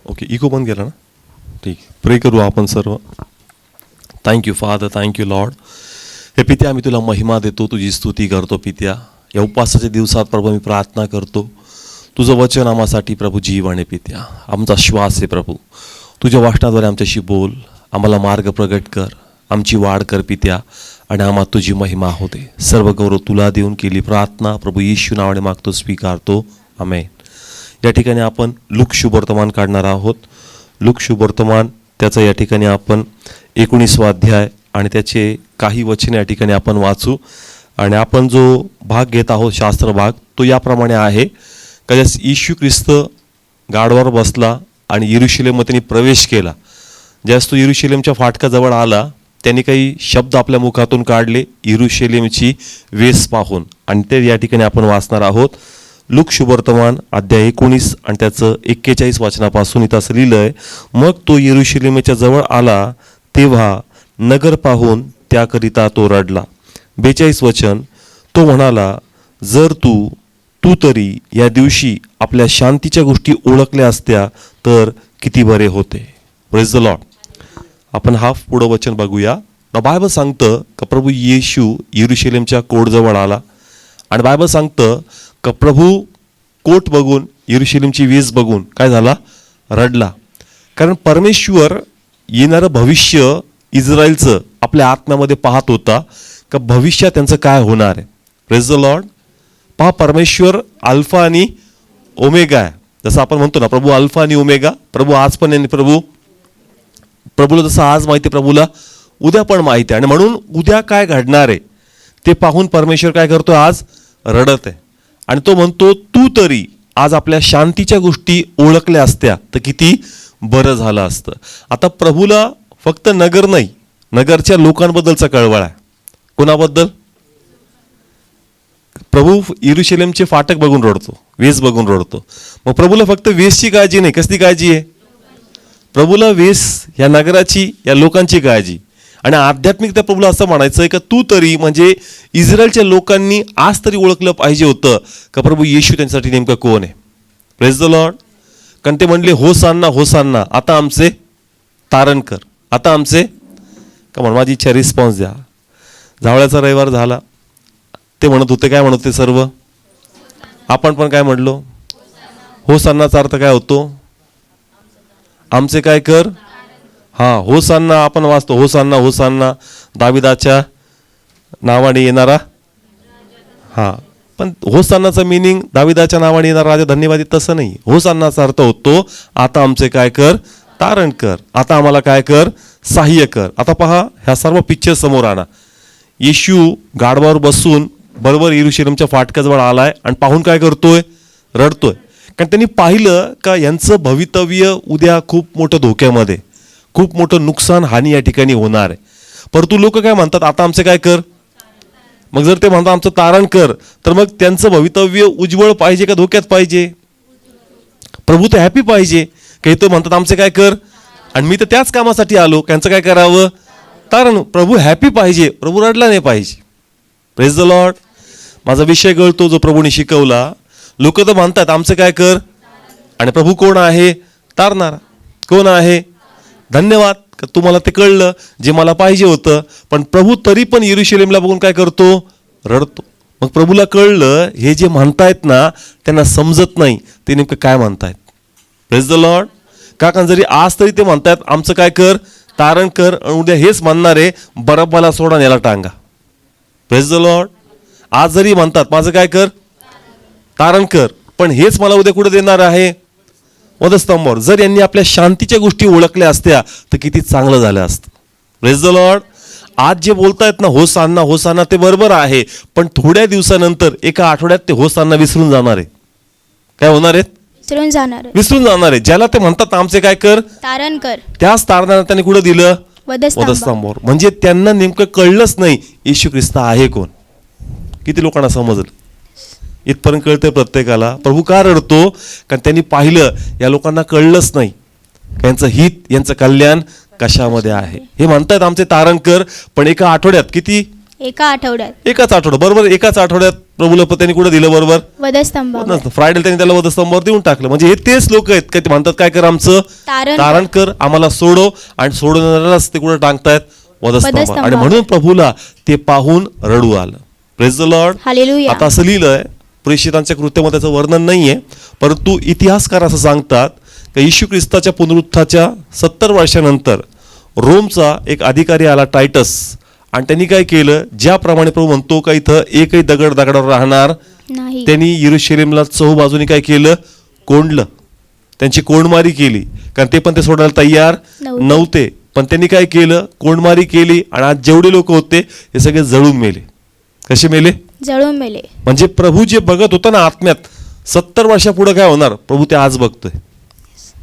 Okay, eco बंद केला ना, ठीक. प्रे करू आपण सर्व. Thank you father, thank you Lord. हे पित्या, आम्ही तुला महिमा देतो, तुझी स्तुती करतो पित्या. या उपवासाच्या दिवसात प्रभू मी प्रार्थना करतो, तुझं वचन आम्हासाठी प्रभू जीवन आहे पित्या, आमचा श्वास आहे प्रभू. तुझ्या वाचनाद्वारे आमच्याशी बोल, आम्हाला मार्ग प्रगट कर, आमची वाढ कर पित्या, आणि आम्हाला तुझी महिमा होते. सर्व गौरव तुला देऊन केली प्रार्थना प्रभू येशू नावाने मागतो, स्वीकारतो, आमेन. या ठिकाणी आपण लूक शुभवर्तमान काढणार आहोत. लूक शुभवर्तमान त्याचं या ठिकाणी आपण 19वा अध्याय आणि त्याचे काही वचने या ठिकाणी आपण वाचू. आणि आपण जो भाग घेत आहोत, शास्त्र भाग, तो याप्रमाणे आहे का, येशू ख्रिस्त गाढवावर बसला आणि यरुशलेममध्ये त्यांनी प्रवेश केला. ज्यास तो यरुशलेमच्या फाटकाजवळ आला, त्यांनी काही शब्द आपल्या मुखातून काढले यरुशलेमची वेस पाहून, आणि ते या ठिकाणी आपण वाचणार आहोत. लूक शुभवर्तमान अध्याय 19 आणि त्याचं 41 वचनापासून इथं असं लिहिलं आहे, मग तो यरुशलेमेच्या जवळ आला तेव्हा नगर पाहून त्याकरिता तो रडला. 42 वचन, तो म्हणाला, जर तू तरी या दिवशी आपल्या शांतीच्या गोष्टी ओळखल्या असत्या तर किती बरे होते. Praise the Lord. आपण हाफ पुढं वचन बघूया. बायबल सांगतं का प्रभू येशू यरुशलेमच्या कोटजवळ आला, आणि बायबल सांगतं का प्रभू कोट बघून, यरुशलेमची वेस बघून काय झाला, रडला. कारण परमेश्वर येणारं भविष्य इस्रायलचं आपल्या आत्म्यामध्ये पाहत होता का भविष्यात त्यांचं काय होणार आहे. Praise the Lord. पहा, परमेश्वर अल्फा आणि ओमेगा आहे. जसं आपण म्हणतो ना, प्रभू अल्फा आणि ओमेगा. प्रभू आज पण, प्रभूला जसं आज माहिती, प्रभूला उद्या पण माहिती आहे. आणि म्हणून उद्या काय घडणार आहे ते पाहून परमेश्वर काय करतो, आज रडत आहे. आणि तो म्हणतो, तू तरी आज आपल्या शांतीच्या गोष्टी ओळखल्या असत्या तर किती बरं झालं असतं. आता प्रभूला फक्त नगर नाही, नगरच्या लोकांबद्दलचा कळवळ आहे. कोणाबद्दल? प्रभू यरुशलेमचे फाटक बघून रडतो, वेस बघून रडतो. मग प्रभूला फक्त वेसची काळजी नाही, कसली काळजी आहे? प्रभूला वेस, या नगराची, या लोकांची काळजी. आणि आध्यात्मिक त्या प्रभूला असं म्हणायचं आहे का तू तरी, म्हणजे इस्रायलच्या लोकांनी आज तरी ओळखलं पाहिजे होतं का प्रभू येशू त्यांच्यासाठी नेमकं कोण आहे. Praise the Lord. कारण ते म्हणले, होसान्ना होसान्ना, आता आमचे तारण कर, आता आमचे का म्हण. माझी इच्छा रिस्पॉन्स द्या. जावळ्याचा रविवार झाला, ते म्हणत होते, काय म्हणत होते सर्व, आपण पण काय म्हणलो, होसान्नाचा अर्थ काय होतो, आमचे काय कर. हा, होसान्ना आपण वाचतो, होसान्ना होसान्ना, दाविदाच्या नावाने येणारा. हा, पण होसान्नाचा मिनिंग दाविदाच्या नावाने येणारा राजा धन्यवादी तसं नाही. होसान्नाचा अर्थ होतो, आता आमचे काय कर, तारण कर, आता आम्हाला काय कर, सहाय्य कर. आता पहा, ह्या सर्व पिक्चर समोर आणा. येशू गाढवावर बसून बरोबर यरुशलेमच्या फाटकाजवळ आलाय आणि पाहून काय करतोय, रडतोय. कारण त्यांनी पाहिलं का यांचं भवितव्य उद्या खूप मोठं धोक्यामध्ये, खूप मोठं नुकसान, हानी या ठिकाणी होणार आहे. परंतु लोक काय म्हणतात, आता आमचं काय कर. मग जर ते म्हणतात आमचं तारण कर, तर मग त्यांचं भवितव्य उज्ज्वल पाहिजे का धोक्यात पाहिजे? प्रभू तर हॅपी पाहिजे. काही तो म्हणतात आमचे काय कर, आणि मी तर त्याच कामासाठी आलो, त्यांचं काय करावं, तारण. प्रभू हॅपी पाहिजे, प्रभू रडला नाही पाहिजे. Praise the Lord. माझा विषय कळतो जो प्रभूने शिकवला. लोक तर म्हणतात आमचं काय कर, आणि प्रभू कोण आहे, तारणारा. कोण आहे? धन्यवाद का तुम्हाला ते कळलं जे मला पाहिजे होतं. पण प्रभू तरी पण यरुशलेमला बघून काय करतो, रडतो. मग प्रभूला कळलं हे जे म्हणतायत ना त्यांना समजत नाही ते नेमकं काय म्हणतायत. Praise the Lord. का कारण जरी आज तरी ते म्हणतायत आमचं काय कर, तारण कर, आणि उद्या हेच म्हणणार आहे बरब्बाला सोडा, याला टांगा. Praise the Lord. आज जरी म्हणतात माझं काय कर, तारण कर, पण हेच मला उद्या कुठे देणार आहे, वधस्तंभावर. जर यांनी आपल्या शांतीच्या गोष्टी ओळखल्या असत्या तर किती चांगलं झालं असतं. Praise the Lord. आज जे बोलतायत ना होसान्ना होसान्ना, ते बरोबर आहे, पण थोड्या दिवसानंतर, एका आठवड्यात ते होसान्ना विसरून जाणार आहे. काय होणार आहेत? विसरून जाणार आहे. ज्याला ते म्हणतात आमचे काय कर, तारण कर, त्याच तारणाला त्यांनी कुठं दिलं, वधस्तंभावर. म्हणजे त्यांना नेमकं कळलंच नाही येशू ख्रिस्त आहे कोण. किती लोकांना समजलं? इथपर्यंत कळतंय प्रत्येकाला. प्रभू का रडतो? कारण त्यांनी पाहिलं या लोकांना कळलंच नाही यांचं हित, यांचं कल्याण कशामध्ये आहे. हे म्हणतात आमचे तारण कर, पण एका आठवड्यात किती एका आठवड्यात एकाच आठवड्यात, बरोबर एकाच आठवड्यात प्रभूला त्यांनी कुठं दिलं, बरोबर वधस्तंभावर फ्रायडे त्यांनी त्याला वधस्तंभावर देऊन टाकलं. म्हणजे हे तेच लोक आहेत का ते म्हणतात काय कर आमचं तारण कर, आम्हाला सोडव, आणि सोडवणाऱ्यालाच ते कुठं टांगतायत वधस्तंभावर. आणि म्हणून प्रभूला ते पाहून रडू आलं. Praise the Lord. हालेलुया. आता असं लिहिलंय प्रेषितांच्या कृत्यामध्ये त्याचं वर्णन नाहीये, परंतु इतिहासकार असं सांगतात की येशू ख्रिस्ताच्या पुनरुत्थानाच्या 70 वर्षानंतर रोमचा एक अधिकारी आला टायटस, आणि त्यांनी काय केलं, ज्याप्रमाणे प्रभू म्हणतो का इथं एकही दगड दगडावर राहणार नाही, त्यांनी यरूशलेमला चहूबाजूनी काय केलं, कोंडलं, त्यांची कोंडमारी केली. कारण ते पण ते सोडायला तयार नव्हते, पण त्यांनी काय केलं, कोंडमारी केली, आणि आज जेवढे लोक होते हे सगळे जळून मेले. कसे मेले? जळून मेले. म्हणजे प्रभू जे बघत होता ना आत्म्यात 70 वर्षापुढे काय होणार, प्रभू ते आज बघतोय.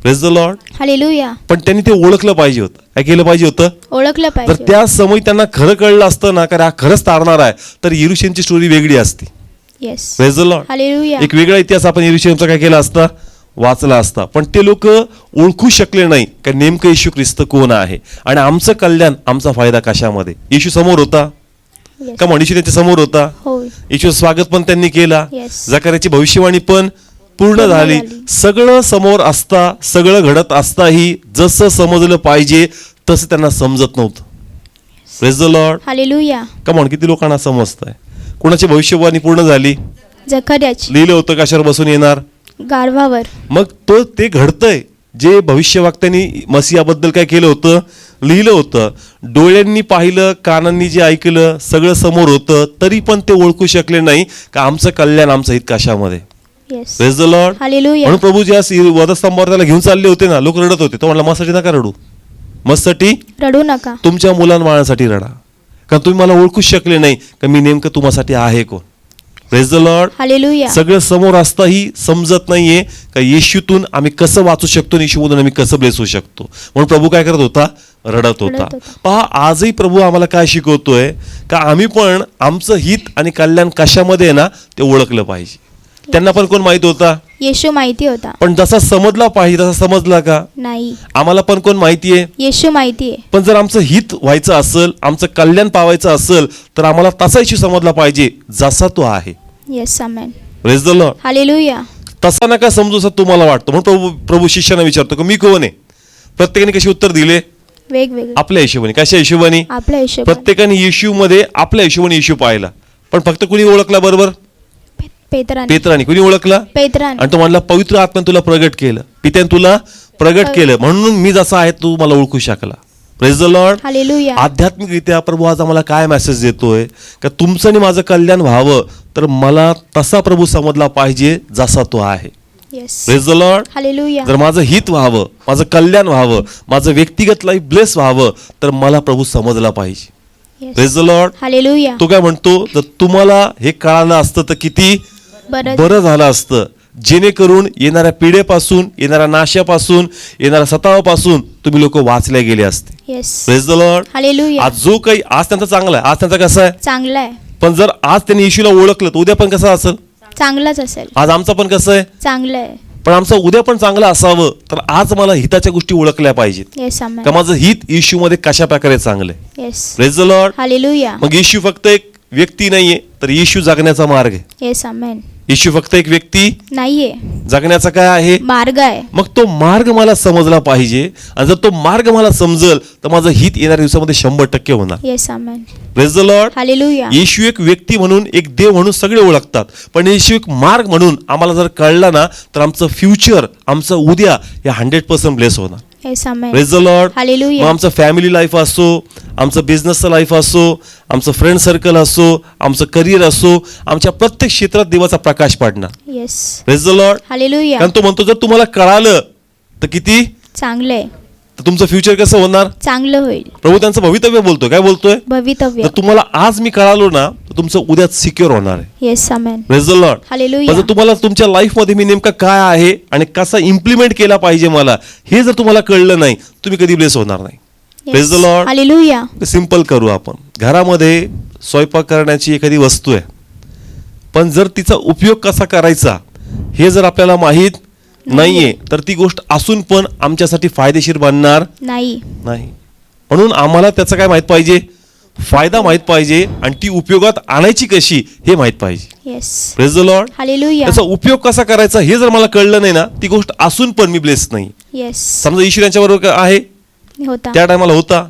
Praise the Lord. हालेलुया. पण त्यांनी ते ओळखलं पाहिजे होतं. काय केलं पाहिजे होतं? ओळखलं जर पाहिजे. त्या समय त्यांना खरं कळलं असतं ना, कारण हा खरंच तारणार आहे, तर यरूशलेमची स्टोरी वेगळी असती. Yes. Praise the Lord. Hallelujah. एक वेगळा इतिहास आपण यरूशलेमचा काय केला असता, वाचला असता. पण ते लोक ओळखू शकले नाही का नेमकं येशू ख्रिस्त कोण आहे आणि आमचं कल्याण, आमचा फायदा कशामध्ये. येशू समोर होता Yes. का, येशू त्यांच्या समोर होता. होय. येशूचं स्वागत पण त्यांनी केला. Yes. जकरियाची भविष्यवाणी पण पूर्ण झाली. सगळं समोर असता, सगळं घडत असताही जसं समजलं पाहिजे तसं त्यांना समजत नव्हतं. Praise the Lord. Hallelujah. Come on, किती लोकांना समजतंय? कोणाची भविष्यवाणी पूर्ण झाली? जकर्याची. लिहिलं होतं कशावर बसून येणार, गारवावर. मग ते घडतंय जे भविष्यवक्त्यांनी मसीहाबद्दल काय केलं होतं, लिहिलं होतं. डोळ्यांनी पाहिलं, कानांनी जे ऐकलं, सगळं समोर होतं, तरी पण ते ओळखू शकले नाही का आमचं कल्याण, आमचं हित कशामध्ये. Yes. Praise the Lord. Hallelujah. म्हणून प्रभू ज्या वधस्तंभावर त्याला घेऊन चालले होते ना, लोक रडत होते. तो म्हणला मस्साठी नका रडू, मस्साठी रडू नका, तुमच्या मुलांबाळांसाठी रडा, कारण तुम्ही मला ओळखूच शकले नाही का मी नेमकं तुम्हासाठी आहे कोण. Praise the Lord. हालेलुया. सगळं समोर असताही समजत नाहीये का येशूतून आम्ही कसं वाचू शकतो, येशूमधून आम्ही कसं ब्लेस होऊ शकतो. म्हणून प्रभू काय करत होता, रडत होता. पहा, आजही प्रभू आम्हाला काय शिकवतोय का आम्ही पण आमचं हित आणि कल्याण कशामध्ये आहे ना ते ओळखलं पाहिजे. त्यांना पण कोण माहित होता? येशू माहिती होता, पण जसा समजला पाहिजे तसा समजला का? नाही. आम्हाला पण कोण माहितीये? येशू माहितीये. पण जर आमचं हित व्हायचं असेल, आमचं कल्याण पावायचं असेल, तर आम्हाला तसा येशू समजला पाहिजे जसा तो आहे. Yes. Amen. Praise the Lord. Hallelujah. तसा नका समजू असं तुम्हाला वाटतं. म्हणून प्रभू शिष्याने विचारतो की मी कोण आहे. प्रत्येकाने कशी उत्तर दिले? वेगवेगळे. आपल्या हिशोबाने. कशा हिशोबाने? आपल्या हिशोबाने. प्रत्येकाने येशूमध्ये आपल्या हिशोबाने येशू पाहिला. पण फक्त कुणी ओळखला बरोबर? पेत्राने. कुणी ओळखला? पेत्राने. आणि तो म्हणला पवित्र आत्म्याने तुला प्रगट केलं, पित्याने तुला प्रगट केलं, म्हणून मी जसा आहे तू मला ओळखू शकला. Praise the Lord. हालेलुया. आध्यात्मिकरित्या प्रभू आज आम्हाला काय मेसेज देतोय का तुमचं आणि माझं कल्याण व्हावं तर मला तसा प्रभू समजला पाहिजे जसा तो आहे. Yes. Praise the Lord. Hallelujah. जर माझं हित व्हावं, माझं कल्याण व्हावं, माझं व्यक्तिगत लाईफ ब्लेस व्हावं तर मला प्रभू समजला पाहिजे. Yes. Praise the Lord. Hallelujah. तो काय म्हणतो, जर तुम्हाला हे कळालं असतं तर किती बरं झालं असतं, जेणेकरून येणाऱ्या पिढेपासून, येणाऱ्या नाशापासून, येणाऱ्या सतावापासून तुम्ही लोक वाचले गेले असते. Yes. Praise the Lord. Hallelujah. आज जो काही आज त्यांचा चांगला आहे, आज त्यांचा कसा आहे, चांगला आहे. पण जर आज त्यांनी येशूला ओळखलं तर उद्या पण कसं असेल, चांगलाच असेल. आज आमचा पण कसं आहे, चांगलं आहे. पण आमचं उद्या पण चांगलं असावं तर आज मला हिताच्या गोष्टी ओळखल्या पाहिजेत येस. आमेन. का माझं हित येशूमध्ये कशा प्रकारे चांगलं आहे. Yes. Praise the Lord. Hallelujah. मग येशू फक्त एक व्यक्ती नाहीये, तर येशू जगण्याचा मार्ग आहे. येस. आमेन. येशू फक्त एक व्यक्ती नाहीये, जगण्याचा काय आहे, मार्ग आहे. मग तो मार्ग मला समजला पाहिजे, आणि जर तो मार्ग मला समजल तर माझं हित येणाऱ्या दिवसामध्ये 100% होणार. Yes. Amen. Praise the Lord. Hallelujah. Yeshu एक व्यक्ती म्हणून, एक देव म्हणून सगळे ओळखतात, पण येशू एक मार्ग म्हणून आम्हाला जर कळला ना तर आमचं फ्युचर, आमचं उद्या हे 100% ब्लेस होणार. Yes. Amen. Praise the Lord. मग हालेलुया. आमचं फॅमिली लाईफ असो, आमचं बिझनेसचं लाईफ असो, आमचं फ्रेंड सर्कल असो, आमचं करिअर असो, आमच्या प्रत्येक क्षेत्रात देवाचा प्रकाश पडणार. Yes. Praise the Lord. Hallelujah. कारण तो म्हणतो जर तुम्हाला कळालं तर किती चांगलं आहे, तर तुमचं फ्युचर कसं होणार, चांगलं होईल. प्रभू त्यांचं भवितव्य बोलतोय. काय बोलतोय, भवितव्य. तर तुम्हाला आज मी कळालो ना तर तुमचं उद्या सिक्युअर होणार आहे. Yes. Amen. Praise the Lord. Hallelujah. जर तुम्हाला तुमच्या लाईफ मध्ये मी नेमका काय आहे आणि कसा इम्प्लिमेंट केला पाहिजे मला, हे जर तुम्हाला कळलं नाही तुम्ही कधी ब्लेस होणार नाही. Praise the Lord. Hallelujah. Simple करू आपण. घरामध्ये स्वयंपाक करण्याची एखादी वस्तू आहे, पण जर तिचा उपयोग कसा करायचा हे जर आपल्याला माहीत नाहीये तर ती गोष्ट असून पण आमच्यासाठी फायदेशीर बनणार नाही. नाही. म्हणून आम्हाला त्याचं काय माहित पाहिजे, फायदा माहित पाहिजे आणि ती उपयोगात आणायची कशी हे माहित पाहिजे. Yes. Praise the Lord. Hallelujah. त्याचा उपयोग कसा करायचा हे जर मला कळलं नाही ना, ती गोष्ट असून पण मी ब्लेस नाही. येस. समजा येशू त्यांच्या बरोबर आहे, होता. त्या टायमाला होता,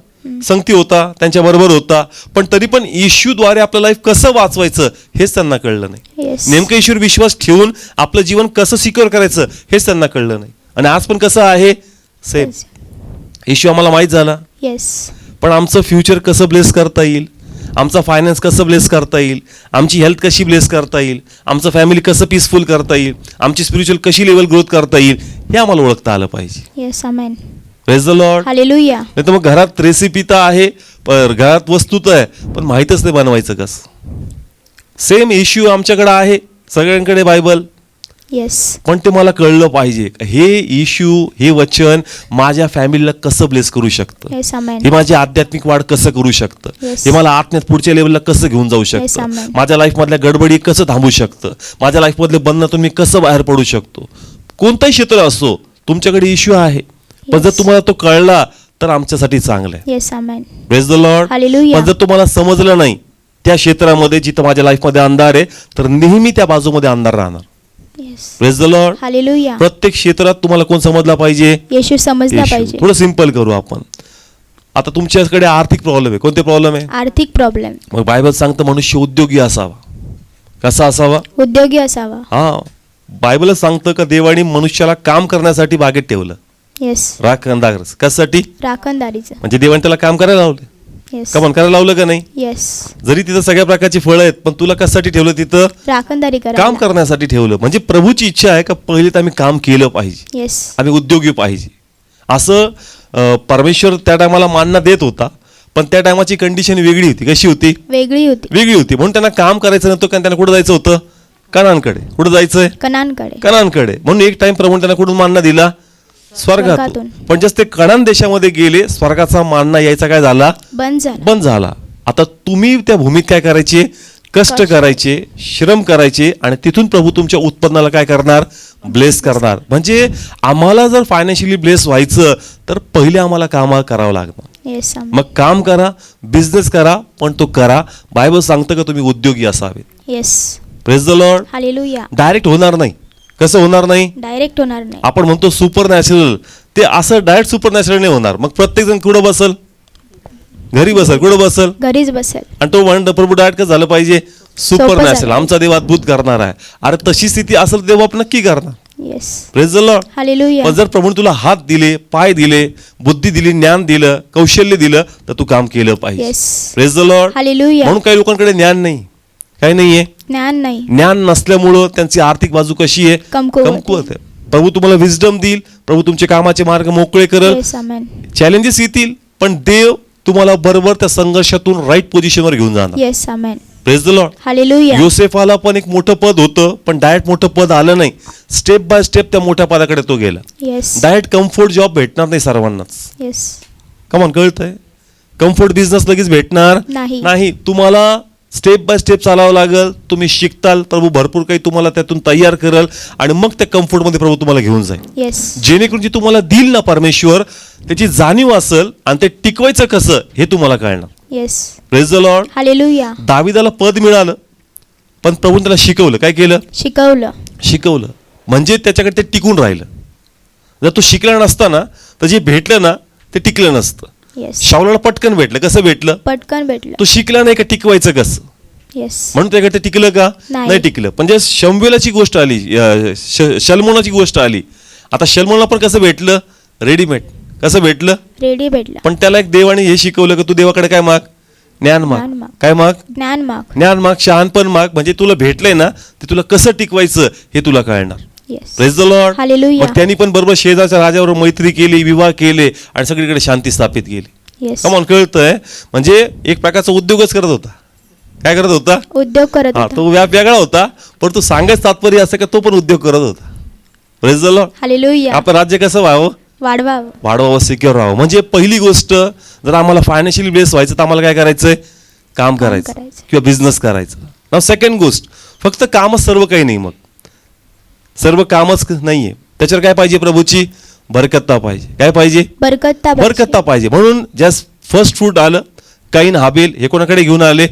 संगती होता, त्यांच्या बरोबर होता, पण तरी पण येशूद्वारे आपलं लाईफ कसं वाचवायचं हेच त्यांना कळलं नाही. येस. नेमकं येशूवर विश्वास ठेवून आपलं जीवन कसं सिक्युअर करायचं हेच त्यांना कळलं नाही. आणि आज पण कसं आहे सेम. येशू आम्हाला माहीत झाला, येस. पण आमचं फ्युचर कसं ब्लेस करता येईल, आमचा फायनान्स कसं ब्लेस करता येईल, आमची हेल्थ कशी ब्लेस करता येईल, आमचं फॅमिली कसं पीसफुल करता येईल, आमची स्पिरिच्युअल कशी लेवल ग्रोथ करता येईल हे आम्हाला ओळखता आलं पाहिजे. Yes. Amen. Praise the Lord. Hallelujah. नाही तर मग घरात रेसिपी तर आहे, पण घरात वस्तू तर आहे, पण माहीतच नाही बनवायचं कसं. सेम इश्यू आमच्याकडे आहे, सगळ्यांकडे बायबल, येस. पण ते मला कळलं पाहिजे हे इश्यू, हे वचन माझ्या फॅमिलीला कसं ब्लेस करू शकतं, येस. आमेन. हे माझी आध्यात्मिक वाढ कसं करू शकतं, Yes. हे मला आत्म्यात पुढच्या लेवलला कसं घेऊन जाऊ Yes, शकतं, amen. माझ्या लाईफमधल्या गडबडी कसं थांबू शकतं, माझ्या लाईफमधल्या बंधनातून मी कसं बाहेर पडू शकतो. कोणताही क्षेत्र असो, तुमच्याकडे इश्यू आहे, पण जर Yes. तुम्हाला तो कळला तर आमच्यासाठी चांगलं आहे. Yes. Amen. Praise the Lord. Hallelujah. पण जर तुम्हाला समजलं नाही त्या क्षेत्रामध्ये जिथं माझ्या लाईफमध्ये अंधार आहे, तर नेहमी त्या बाजूमध्ये अंधार राहणार. Yes. Praise the Lord. Hallelujah. प्रत्येक क्षेत्रात तुम्हाला कोण समजला पाहिजे? येशू समजला येशू. पाहिजे. थोडं सिंपल करू आपण. आता तुमच्याकडे आर्थिक प्रॉब्लेम आहे, कोणते प्रॉब्लेम आहे? आर्थिक प्रॉब्लेम. मग बायबल सांगतं मनुष्य उद्योगी असावा. कसा असावा? उद्योगी असावा. हा, बायबलच सांगतं का देवाने मनुष्याला काम करण्यासाठी बागेत ठेवलं. येस. राखणदार. कशासाठी? राखणदारीचं. म्हणजे देवाने त्याला काम करायला लावलं. येस. का करायला लावलं का नाही? येस. जरी तिथं सगळ्या प्रकारची फळं आहेत, पण तुला कशासाठी ठेवलं तिथं? राखणदारी करा. काम करण्यासाठी ठेवलं. म्हणजे प्रभूची इच्छा आहे का पहिले तर आम्ही काम केलं पाहिजे, येस. आम्ही उद्योगी पाहिजे. असं परमेश्वर त्या टायमाला मानना देत होता, पण त्या टायमाची कंडिशन वेगळी होती. कशी होती? वेगळी होती. वेगळी होती. म्हणून त्यांना काम करायचं नव्हतं, कारण त्यांना कुठं जायचं होतं? कनानकडे. कुठं जायचंय? कनानकडे. कनानकडे. म्हणून एक टाइम प्रभूने त्यांना कुठून मानना दिला? स्वर्गातून. स्वर्गातून. पण जस्ट ते कनान देशामध्ये गेले, स्वर्गाचा मानना यायचा काय झाला? बंद झाला. बंद झाला. आता तुम्ही त्या भूमीत काय करायचे? कष्ट करायचे, श्रम करायचे, आणि तिथून प्रभू तुमच्या उत्पन्नाला काय करणार? ब्लेस करणार. म्हणजे आम्हाला जर फायनान्शियली ब्लेस व्हायचं तर पहिले आम्हाला काम करावं लागणार. येस. आमेन. मग काम करा, बिझनेस करा, पण तो करा. बायबल सांगतं का तुम्ही उद्योगी असावे. Yes. Praise the Lord. Hallelujah. Direct होणार नाही. कसं होणार नाही? डायरेक्ट होणार नाही. आपण म्हणतो सुपर नॅचरल, ते असं डायरेक्ट सुपर नॅचरल नाही होणार. मग प्रत्येक जण कुठं बसल? घरी बसल. कुठं बसल? घरीच बसेल. आणि तो म्हणतो प्रभू डायरेक्ट कसं झालं पाहिजे? सुपर सोपं नॅचरल. झालं. आमचा देव अद्भुत करणार आहे. अरे तशी स्थिती असेल तर देव आपण नक्की करणार. Yes. Praise the Lord. Hallelujah. पण जर प्रभूने तुला हात दिले, पाय दिले, बुद्धी दिली, ज्ञान दिलं, कौशल्य दिलं, तर तू काम केलं पाहिजे. Yes. Praise the Lord. Hallelujah. म्हणून काही लोकांकडे ज्ञान नाही. काही नाहीये. ज्ञान नाही. ज्ञान नसल्यामुळं त्यांची आर्थिक बाजू कशी आहे? कमकुवत. कमकुवत आहे. प्रभू तुम्हाला विजडम देईल, प्रभू तुमचे कामाचे मार्ग मोकळे करेल, येस. आमेन. चॅलेंजेस येतील, पण देव तुम्हाला बरोबर त्या संघर्षातून राईट पोझिशनवर घेऊन जाणार. Yes. Amen. Praise the Lord. Hallelujah. योसेफाला पण एक मोठं पद होतं, पण डायरेक्ट मोठं पद आलं नाही. स्टेप बाय स्टेप त्या मोठ्या पदाकडे तो गेला. येस. डायरेक्ट कम्फर्ट जॉब भेटणार नाही सर्वांनाच. येस. कमान कळतंय? कम्फर्ट बिझनेस लगेच भेटणार नाही. नाही. तुम्हाला स्टेप बाय स्टेप चालावं लागेल. तुम्ही शिकताल, प्रभू भरपूर काही तुम्हाला त्यातून तयार करेल, आणि मग त्या कम्फर्टमध्ये प्रभू तुम्हाला घेऊन जाईल. येस. जेणेकरून जे तुम्हाला देईल ना परमेश्वर, त्याची जाणीव असेल, आणि ते टिकवायचं कसं हे तुम्हाला कळणार. Yes. Praise the Lord. Hallelujah. दाविदाला पद मिळालं, पण प्रभूने त्याला शिकवलं. काय केलं? शिकवलं. शिकवलं. म्हणजे त्याच्याकडे ते टिकून राहिलं. जर तो शिकला नसता ना, तर जे भेटलं ना ते टिकलं नसतं. येस. शाऊलाला पटकन भेटलं. कसं भेटलं? पटकन भेटलं. तो शिकला नाही का टिकवायचं कसं, येस. म्हणून त्याकडे ते टिकलं का? नाही. नाही टिकलं. म्हणजे शंभेलाची गोष्ट आली, शलमोनाची गोष्ट आली. आता शलमोनला पण कसं भेटलं? रेडीमेड. कसं भेटलं? रेडी भेटलं. पण त्याला एक देवाने हे शिकवलं की तू देवाकडे काय माग? ज्ञान माग. ज्ञान माग. काय माग? ज्ञान माग. ज्ञान माग, शहाणपण माग. म्हणजे तुला भेटलंय ना, ते तुला कसं टिकवायचं हे तुला कळणार. Yes. Praise the Lord. Hallelujah. मग त्यांनी पण बरोबर शेजारच्या राजावर मैत्री केली, विवाह केले, आणि सगळीकडे शांती स्थापित केली. येस. कमॉन कळतंय? म्हणजे एक प्रकारचा उद्योगच करत होता. काय करत होता? उद्योग करत हा, होता. तो व्याप वेगळा होता, पण तो सांगायचं तात्पर्य असं का तो पण उद्योग करत होता. Praise the Lord. हालेलुया. आपलं राज्य कसं व्हावं? वाढवावं. वाढवावं, सिक्युअर राहावं. म्हणजे पहिली गोष्ट, जर आम्हाला फायनान्शियली बेस व्हायचं तर आम्हाला काय करायचंय? काम करायचं करायचं. किंवा बिझनेस करायचं. नाव सेकंड गोष्ट, फक्त कामच सर्व काही नाही. मग सर्व कामच नाहीये, त्याच्यावर काय पाहिजे? प्रभूची बरकत्ता पाहिजे. काय पाहिजे? बरकत्ता. बरकत्ता पाहिजे. म्हणून ज्या फर्स्ट फ्रूट आलं, काईन हाबेल हे कोणाकडे घेऊन आले?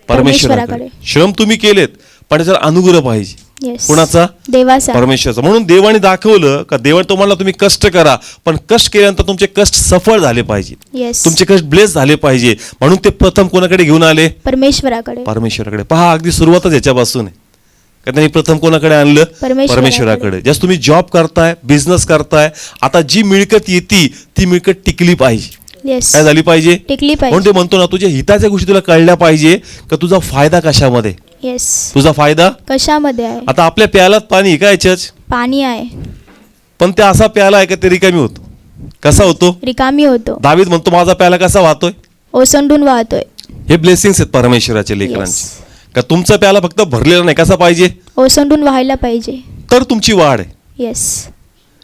परमेश्वराकडे. परमेश्वराकडे. श्रम तुम्ही केलेत, पण त्याच्यावर अनुग्रह पाहिजे. येस. कोणाचा? देवाचा. परमेश्वराचा. म्हणून देवाने दाखवलं का देवाने तुम्हाला तुम्ही कष्ट करा, पण कष्ट केल्यानंतर तुमचे कष्ट सफळ झाले पाहिजे, येस. तुमचे कष्ट ब्लेस झाले पाहिजे. म्हणून ते प्रथम कोणाकडे घेऊन आले? परमेश्वराकडे. परमेश्वराकडे. पहा, अगदी सुरुवातच याच्यापासून आहे का त्यांनी प्रथम कोणाकडे आणलं? परमेश्वराकडे. जस्ट तुम्ही जॉब करताय, बिझनेस करताय, आता जी मिळकत येते ती मिळकत टिकली पाहिजे. येस. काय झाली पाहिजे? टिकली म्हणून पाहिजे. ते म्हणतो ना, तुझ्या हिताच्या गोष्टी तुला कळल्या पाहिजे का तुझा फायदा कशामध्ये? येस. तुझा फायदा कशामध्ये आहे? आता आपल्या प्यालात पाणी काय चर्च, पाणी आहे, पण ते असा प्याला आहे का ते रिकामी होतो? कसा होतो? रिकामी होतो. दावीद म्हणतो माझा प्याला कसा वाहतोय? ओसंडून वाहतोय. हे ब्लेसिंग्स आहेत परमेश्वराच्या लेकरांचे. का तुमचा प्याला फक्त भरलेला नाही, कसा पाहिजे? ओसंडून व्हायला पाहिजे. तर तुमची वाढ आहे. येस.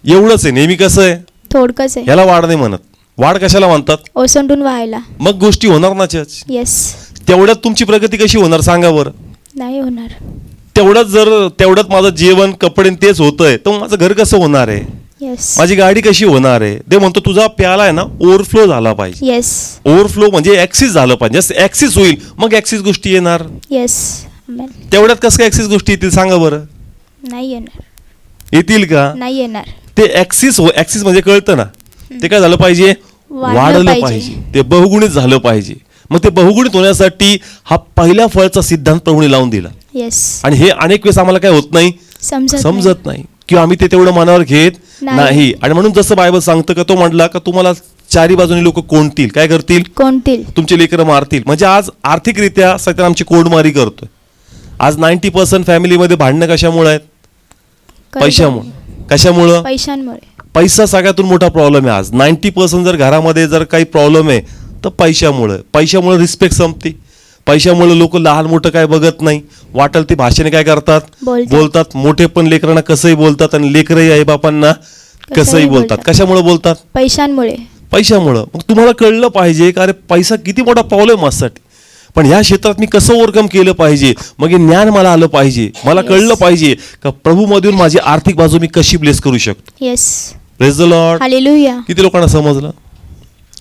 एवढंच आहे. नेहमी कसं आहे, थोडकच आहे. ह्याला वाढ नाही म्हणत. वाढ कशाला म्हणतात? ओसंडून व्हायला. मग गोष्टी होणार ना चर्च. येस. तेवढ्यात तुमची प्रगती कशी होणार सांगा बरं? नाही होणार. तेवढ्यात माझं जेवण कपडे न तेच होतंय, तर माझं घर कसं होणार आहे? येस. माझी गाडी कशी होणार आहे? ते म्हणतो तुझा प्याला आहे ना ओव्हरफ्लो झाला पाहिजे. येस. ओव्हरफ्लो म्हणजे ऍक्सिस झालं पाहिजे. जसं ऍक्सिस होईल मग ऍक्सिस गोष्टी येणार. येस. आमेन. तेवढ्यात कसं काय ऍक्सिस गोष्टी येतील सांगा बरं? नाही येणार. येतील का? नाही येणार. ते ऍक्सिस म्हणजे कळतं ना, ते काय झालं पाहिजे? वाढलं पाहिजे. ते बहुगुणित झालं पाहिजे. मग ते बहुगुणित होण्यासाठी हा पहिल्या फळाचा सिद्धांत प्रभूने लावून दिला. येस. आणि हे अनेक वेळेस आम्हाला काय होत नाही, समजत नाही किंवा आम्ही ते तेवढं मनावर घेत नाही. आणि म्हणून जसं बायबल सांगतं का तो म्हटला का तुम्हाला चारी बाजूने लोक कोणतील, काय करतील? कोणतील. तुमचे लेकरं मारतील. म्हणजे आज आर्थिकरित्या सध्या आमची कोंडमारी करतोय. आज 90% फॅमिलीमध्ये भांडणं कशामुळे आहेत? पैशामुळे. कशामुळं? पैशांमुळे. पैसा सगळ्यातून मोठा प्रॉब्लेम आहे. आज 90% जर घरामध्ये जर काही प्रॉब्लेम आहे तर पैशामुळे रिस्पेक्ट संपते. पैशामुळे लोक लहान मोठं काय बघत नाही, वाटेल ती भाषेने काय करतात? बोलतात. मोठे पण लेकरांना कसंही बोलतात आणि लेकरही आई बापांना कसंही बोलतात. कशामुळे बोलतात? पैशांमुळे. मग तुम्हाला कळलं पाहिजे का अरे पैसा किती मोठा प्रॉब्लेम माझ्यासाठी, पण ह्या क्षेत्रात मी कसं ओव्हरकम केलं पाहिजे. मग हे ज्ञान मला आलं पाहिजे. मला कळलं पाहिजे का प्रभूमधून माझी आर्थिक बाजू मी कशी ब्लेस करू शकतो. Yes. Praise the Lord. Hallelujah. किती लोकांना समजलं?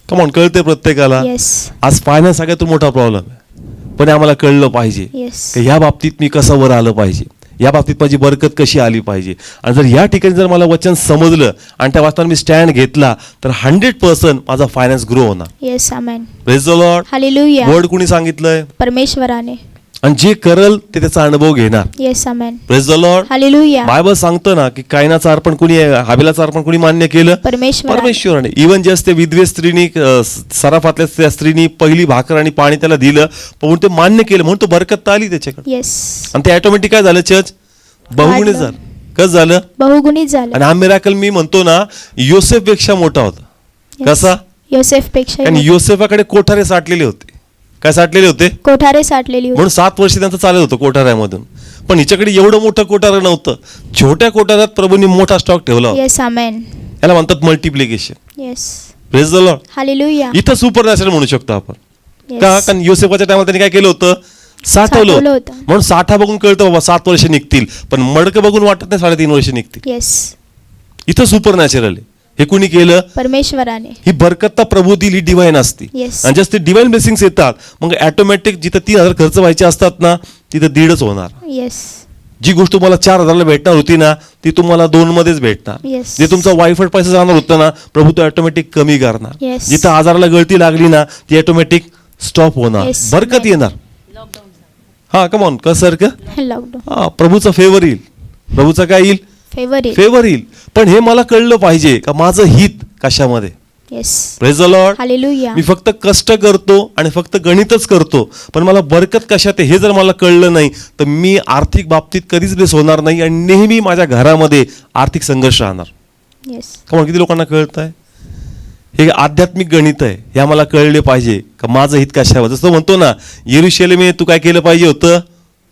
कमॉन, कळते प्रत्येकाला. येस. आज फायनान्स सगळ्यातून मोठा प्रॉब्लेम आहे, पण आम्हाला कळलं पाहिजे येस. की ह्या बाबतीत मी कसं वर आलं पाहिजे, या बाबतीत माझी बरकत कशी आली पाहिजे. आणि जर या ठिकाणी जर मला वचन समजलं आणि त्या वाचनात मी स्टँड घेतला तर 100% माझा फायनान्स ग्रो होणार. Yes. Amen. Praise the Lord. Hallelujah. Word कुणी सांगितलंय? परमेश्वराने. आणि जे करल ते त्याचा अनुभव घेणार. Yes. Amen. Praise the Lord. Hallelujah. Bible सांगतं ना की कायनाचं अर्पण कुणी, हाबेलाचं अर्पण कुणी मान्य केलं? परमेश्वराने. इव्हन जे असते विधवे स्त्रीनी, सराफातल्या त्या स्त्रीनी पहिली भाकर आणि पाणी त्याला दिलं, पण ते मान्य केलं म्हणून तो बरकत आली त्याच्याकडे. येस. आणि ते ऑटोमॅटिक काय झालं चर्च? बहुगुणित झालं. कसं झालं? बहुगुणित झालं. आणि हा मिराकल मी म्हणतो ना योसेफ पेक्षा मोठा होता. कसा? योसेफ पेक्षा. कारण योसेफाकडे कोठारे साठलेले होते. काय साठलेले होते? कोठारे साठलेली होती. म्हणून 7 वर्ष त्यांचं चालत होतं कोठाऱ्यामधून. पण हिच्याकडे एवढं मोठं कोठारं नव्हतं. छोट्या कोठाऱ्यात प्रभूंनी मोठा स्टॉक ठेवला होता. येस. आमेन. याला म्हणतात multiplication. Yes. Praise the Lord. Hallelujah. इथं सुपर नॅचरल म्हणू शकतो आपण. येस. का? कारण योसेफाच्या टायमाला त्यांनी काय केलं होतं? साठवलं होतं. म्हणून साठा बघून कळतं बाबा 7 वर्ष निघतील, पण मडकं बघून वाटत नाही 3.5 वर्ष निघतील. येस. इथं सुपर नॅचरल आहे. हे कुणी केलं? परमेश्वराने. ही बरकत प्रभू दिली, डिवाइन असते. Yes. आणि जस्ट ते डिवाइन ब्लेसिंग्स येतात मग ऑटोमॅटिक जिथं 3,000 खर्च व्हायचे असतात ना तिथं 1.5च होणार. येस. जी गोष्ट तुम्हाला 4,000ला भेटणार होती ना ती तुम्हाला 2 मध्येच भेटणार. Yes. जे तुमचा वायफळ पैसा जाणार होता ना प्रभू तो ऑटोमॅटिक कमी करणार. Yes. जिथं 1000ला गळती लागली ना ती ऑटोमॅटिक स्टॉप होणार. Yes. बरकत येणार. हा कमॉन कसं का? लॉकडाऊन. हा प्रभूचा फेवर येईल. प्रभूचा काय येईल? फेवर येईल. पण हे मला कळलं पाहिजे का माझं हित कशामध्ये. Yes. Praise the Lord. Hallelujah. मी फक्त कष्ट करतो आणि फक्त गणितच करतो, पण मला बरकत कशात आहे हे जर मला कळलं नाही तर मी आर्थिक बाबतीत कधीच ब्लेस होणार नाही आणि नेहमी माझ्या घरामध्ये आर्थिक संघर्ष राहणार. येस. का किती लोकांना कळत आहे? हे आध्यात्मिक गणित आहे. हे आम्हाला कळले पाहिजे का माझं हित कशावर. जसं म्हणतो ना यरूशलेमे तू काय केलं पाहिजे होतं?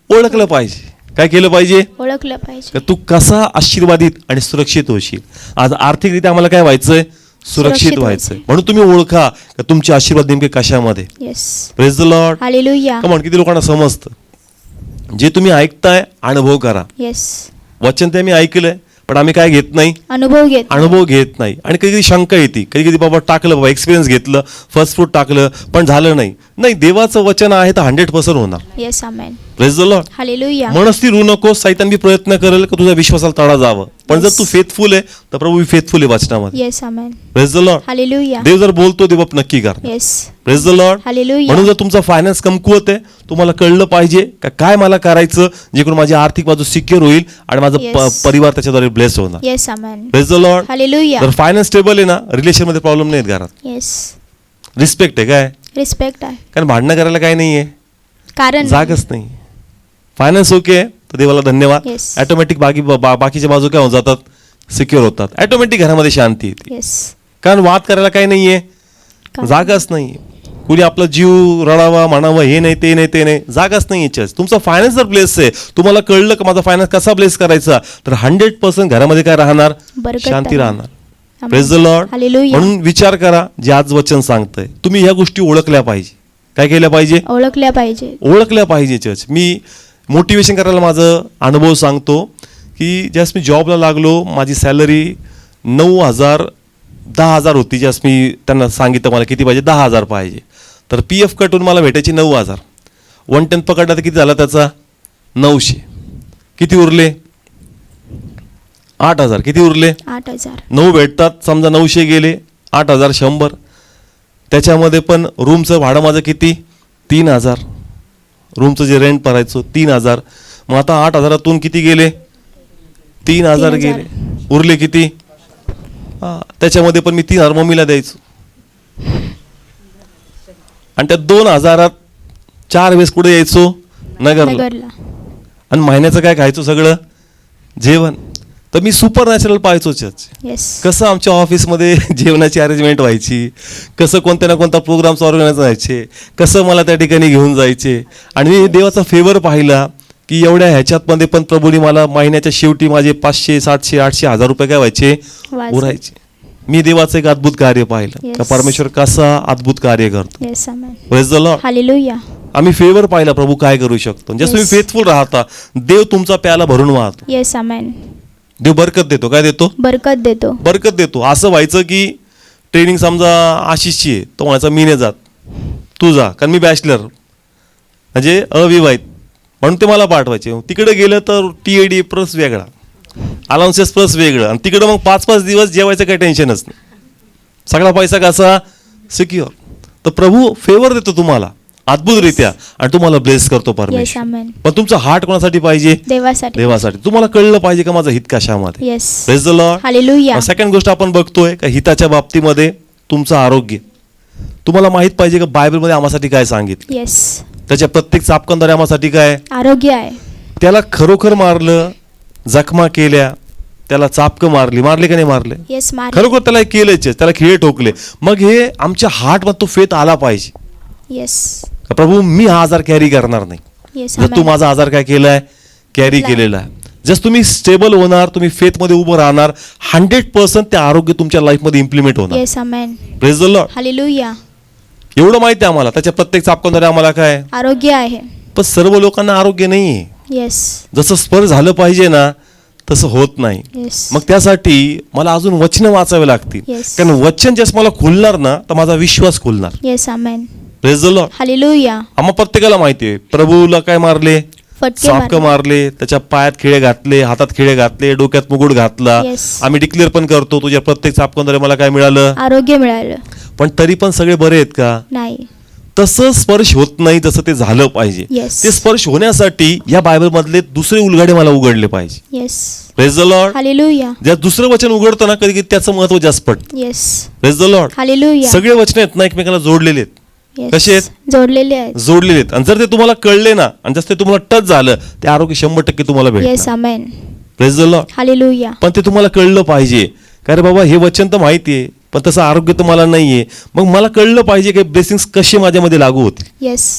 ओळखलं पाहिजे. काय केलं पाहिजे? ओळखलं पाहिजे. का तू कसा आशीर्वादित आणि सुरक्षित होशील. आज आर्थिकरित्या आम्हाला काय व्हायचंय? सुरक्षित व्हायचंय. म्हणून तुम्ही ओळखा का तुमचे आशीर्वाद नेमके कशामध्ये. Yes. Praise the Lord. Hallelujah. Come on किती लोकांना समजतं? जे तुम्ही ऐकताय अनुभव करा. येस. वचन ते मी ऐकलंय पण आम्ही काय घेत नाही, अनुभव घेत अनुभव घेत नाही. आणि कधी कधी शंका येते, कधी कधी बाबा टाकलं, बाबा एक्सपिरियन्स घेतलं, फर्स्ट फ्रूट टाकलं पण झालं नाही. नाही, देवाचं वचन आहे तर 100% होणार. Yes amen. Praise the Lord. Hallelujah. मनस्थिर होऊ नको. सैतान बी प्रयत्न करेल की तुझ्या विश्वासाला तडा जावं, पण जर तू फेथफुल आहे तर प्रभू फेथफुल आहे वचनामध्ये. Yes amen. Praise the Lord. Hallelujah. देव जर बोलतो देव नक्की कर. Yes. Praise the Lord. Hallelujah. म्हणून जर तुमचा फायनान्स कमकुवत आहे, तुम्हाला कळलं पाहिजे का काय मला करायचं जेणेकरून माझी आर्थिक बाजू सिक्युअर होईल आणि माझा Yes. परिवार त्याच्याद्वारे ब्लेस होणार. Yes amen. Praise the Lord. Hallelujah. जर फायनान्स स्टेबल आहे ना, रिलेशन मध्ये प्रॉब्लेम नाहीत घरात. येस. रिस्पेक्ट आहे काय, रिस्पेक्ट आहे. कारण भांडणं करायला काय नाहीये, कारण जागच नाही. फायनान्स ओके तर देवाला धन्यवाद. Yes. ऑटोमॅटिक बाकीच्या बाजू काय होऊन जातात, सिक्युअर होतात. ऑटोमॅटिक घरामध्ये शांती येते, येस. कारण वाद करायला काय नाहीये, जागाच नाही. कुणी आपला जीव रडावा म्हणावं, हे नाही ते नाही ते नाही, जागाच नाही याच्यात. तुमचा फायनान्स जर ब्लेस आहे, तुम्हाला कळलं का माझा फायनान्स कसा ब्लेस करायचा, तर 100% घरामध्ये काय राहणार, बरकत शांती आहे. राहणार. Amen. Praise the Lord. Hallelujah. म्हणून विचार करा, जे आज वचन सांगतंय तुम्ही ह्या गोष्टी ओळखल्या पाहिजे. काय केल्या पाहिजे, ओळखल्या पाहिजे. ओळखल्या पाहिजे. चर्च मी मोटिवेशन करायला माझं अनुभव सांगतो की ज्यास मी जॉबला लागलो, माझी सॅलरी 9,000 10,000 होती. ज्यास मी त्यांना सांगितलं मला किती पाहिजे, 10,000 पाहिजे. तर PF कटून मला भेटायची 9,000. 110 पकडला तर किती झाला त्याचा, 900. किती उरले, 8,000. किती उरले, 8,000. 9 भेटतात, समजा 900 गेले, 8,000 100. त्याच्यामध्ये पण रूमचं भाडं माझं किती, 3,000. रूमचं जे रेंट भरायचो 3,000. मग आता 8,000तून किती गेले, 3,000 गेले. उरले किती, त्याच्यामध्ये पण मी 3,000 मम्मीला द्यायचो. आणि त्या 2,000त 4 वेळेस कुठे यायचो, नगरला. आणि महिन्याचं काय खायचो, सगळं जेवण. तर मी सुपर नॅचरल पाहायचो चर्च. येस. कसं आमच्या ऑफिसमध्ये जेवणाची अरेंजमेंट व्हायची, कसं कोणत्या ना कोणता प्रोग्राम्स ऑर्गनाईज व्हायचे, कसं मला त्या ठिकाणी घेऊन जायचे. आणि मी देवाचा फेवर पाहिला की एवढ्या ह्याच्यातमध्ये पण प्रभूने मला महिन्याच्या शेवटी माझे 500 700 800 1000 रुपये काय व्हायचे, उरायचे. मी देवाचं एक अद्भुत कार्य पाहिलं Yes. का परमेश्वर कसा अद्भुत कार्य करतो. Yes amen. Praise the Lord. Hallelujah. आम्ही फेवर पाहिला प्रभू काय करू शकतो. जसं तुम्ही Yes. फेथफुल राहता, देव तुमचा प्याला भरून वाहतो. येस आमेन. देव बरकत देतो. काय देतो, बरकत देतो. बरकत देतो. असं व्हायचं की ट्रेनिंग समजा आशिषची आहे, तो म्हणायचा मी नाही जात, तू जा, कारण मी बॅचलर म्हणजे अविवाहित, म्हणून ते मला पाठवायचे. तिकडे गेलं तर TAD प्लस वेगळा, अलाउन्सेस प्लस वेगळं, आणि तिकडं मग 5-5 दिवस जेवायचं काही टेन्शनच नाही, सगळा पैसा कसा सिक्युअर. तर प्रभू फेवर देतो तुम्हाला अद्भुतरित्या आणि तुम्हाला ब्लेस करतो येस परमेश्वर. आमेन. पण तुमचा हार्ट कोणासाठी पाहिजे, देवासाठी. देवासाठी. तुम्हाला कळलं पाहिजे का माझं हित कशामध्ये. Yes. Praise the Lord. Hallelujah. Second गोष्ट आपण बघतोय का हिताच्या बाबतीमध्ये तुमचं आरोग्य. तुम्हाला माहित पाहिजे का बायबलमध्ये आम्हासाठी काय सांगितलं, येस. त्याच्या प्रत्येक चापकांद्वारे आम्हासाठी काय, आरोग्य आहे. त्याला खरोखर मारलं, जखमा केल्या, त्याला चापकं मारली का नाही मारले, येस मार. खरोखर त्याला केलेच, त्याला खिळे ठोकले. मग हे आमच्या हार्टमध्ये तो फेथ आला पाहिजे येस. का प्रभू मी हा आजार कॅरी करणार नाही. येस जर तू आमेन. माझा आजार काय केलाय, कॅरी केलेला आहे. जस्ट तुम्ही स्टेबल होणार, तुम्ही फेथमध्ये उभं राहणार, 100% ते आरोग्य तुमच्या लाईफमध्ये इम्प्लिमेंट होणार. Yes amen. Praise the Lord. Hallelujah. एवढं माहिती आहे आम्हाला, त्याच्या प्रत्येक चापकांद्वारे आम्हाला काय, आरोग्य आहे. पण सर्व लोकांना आरोग्य नाहीये. येस. जसं स्पर्श झालं पाहिजे ना तसं होत नाही. येस. मग त्यासाठी मला अजून वचन वाचावे लागतील. Yes. कारण वचन जस मला खुलणार ना तर माझा विश्वास खुलणार. Yes amen. Praise the Lord. Hallelujah. आम्हा प्रत्येकाला माहिती आहे प्रभूला काय मारले, फटके चापकं मारले, त्याच्या पायात खिळे घातले, हातात खिळे घातले, डोक्यात मुकुट घातला. Yes. आम्ही डिक्लेअर पण करतो तुझ्या प्रत्येक चापकांद्वारे मला काय मिळालं. आरोग्य मिळालं. पण तरी पण सगळे बरे आहेत का, नाही. तसं स्पर्श होत नाही जसं ते झालं पाहिजे. Yes. ते स्पर्श होण्यासाठी या बायबल मधले दुसरे उलगडे मला उघडले पाहिजे. Yes. Praise the Lord. Hallelujah. ज्या दुसरं वचन उघडतं ना कधी कधी त्याचं महत्व जास्त पडतं. Yes. Praise the Lord. Hallelujah. सगळे वचन आहेत ना एकमेकांना जोडलेले आहेत. Yes. कसे आहेत, जोडलेले आहेत. जोडलेले आहेत. आणि जर ते तुम्हाला कळले ना आणि जसं ते तुम्हाला टच झालं, ते आरोग्य 100% तुम्हाला येस भेटणार. Amen. Praise the Lord. Hallelujah. पण ते तुम्हाला कळलं पाहिजे. काय रे बाबा, हे वचन तर माहिती आहे पण तसं आरोग्य तर मला नाहीये. मग मला कळलं पाहिजे की ब्लेसिंग्स कसे माझ्यामध्ये लागू होतील. Yes.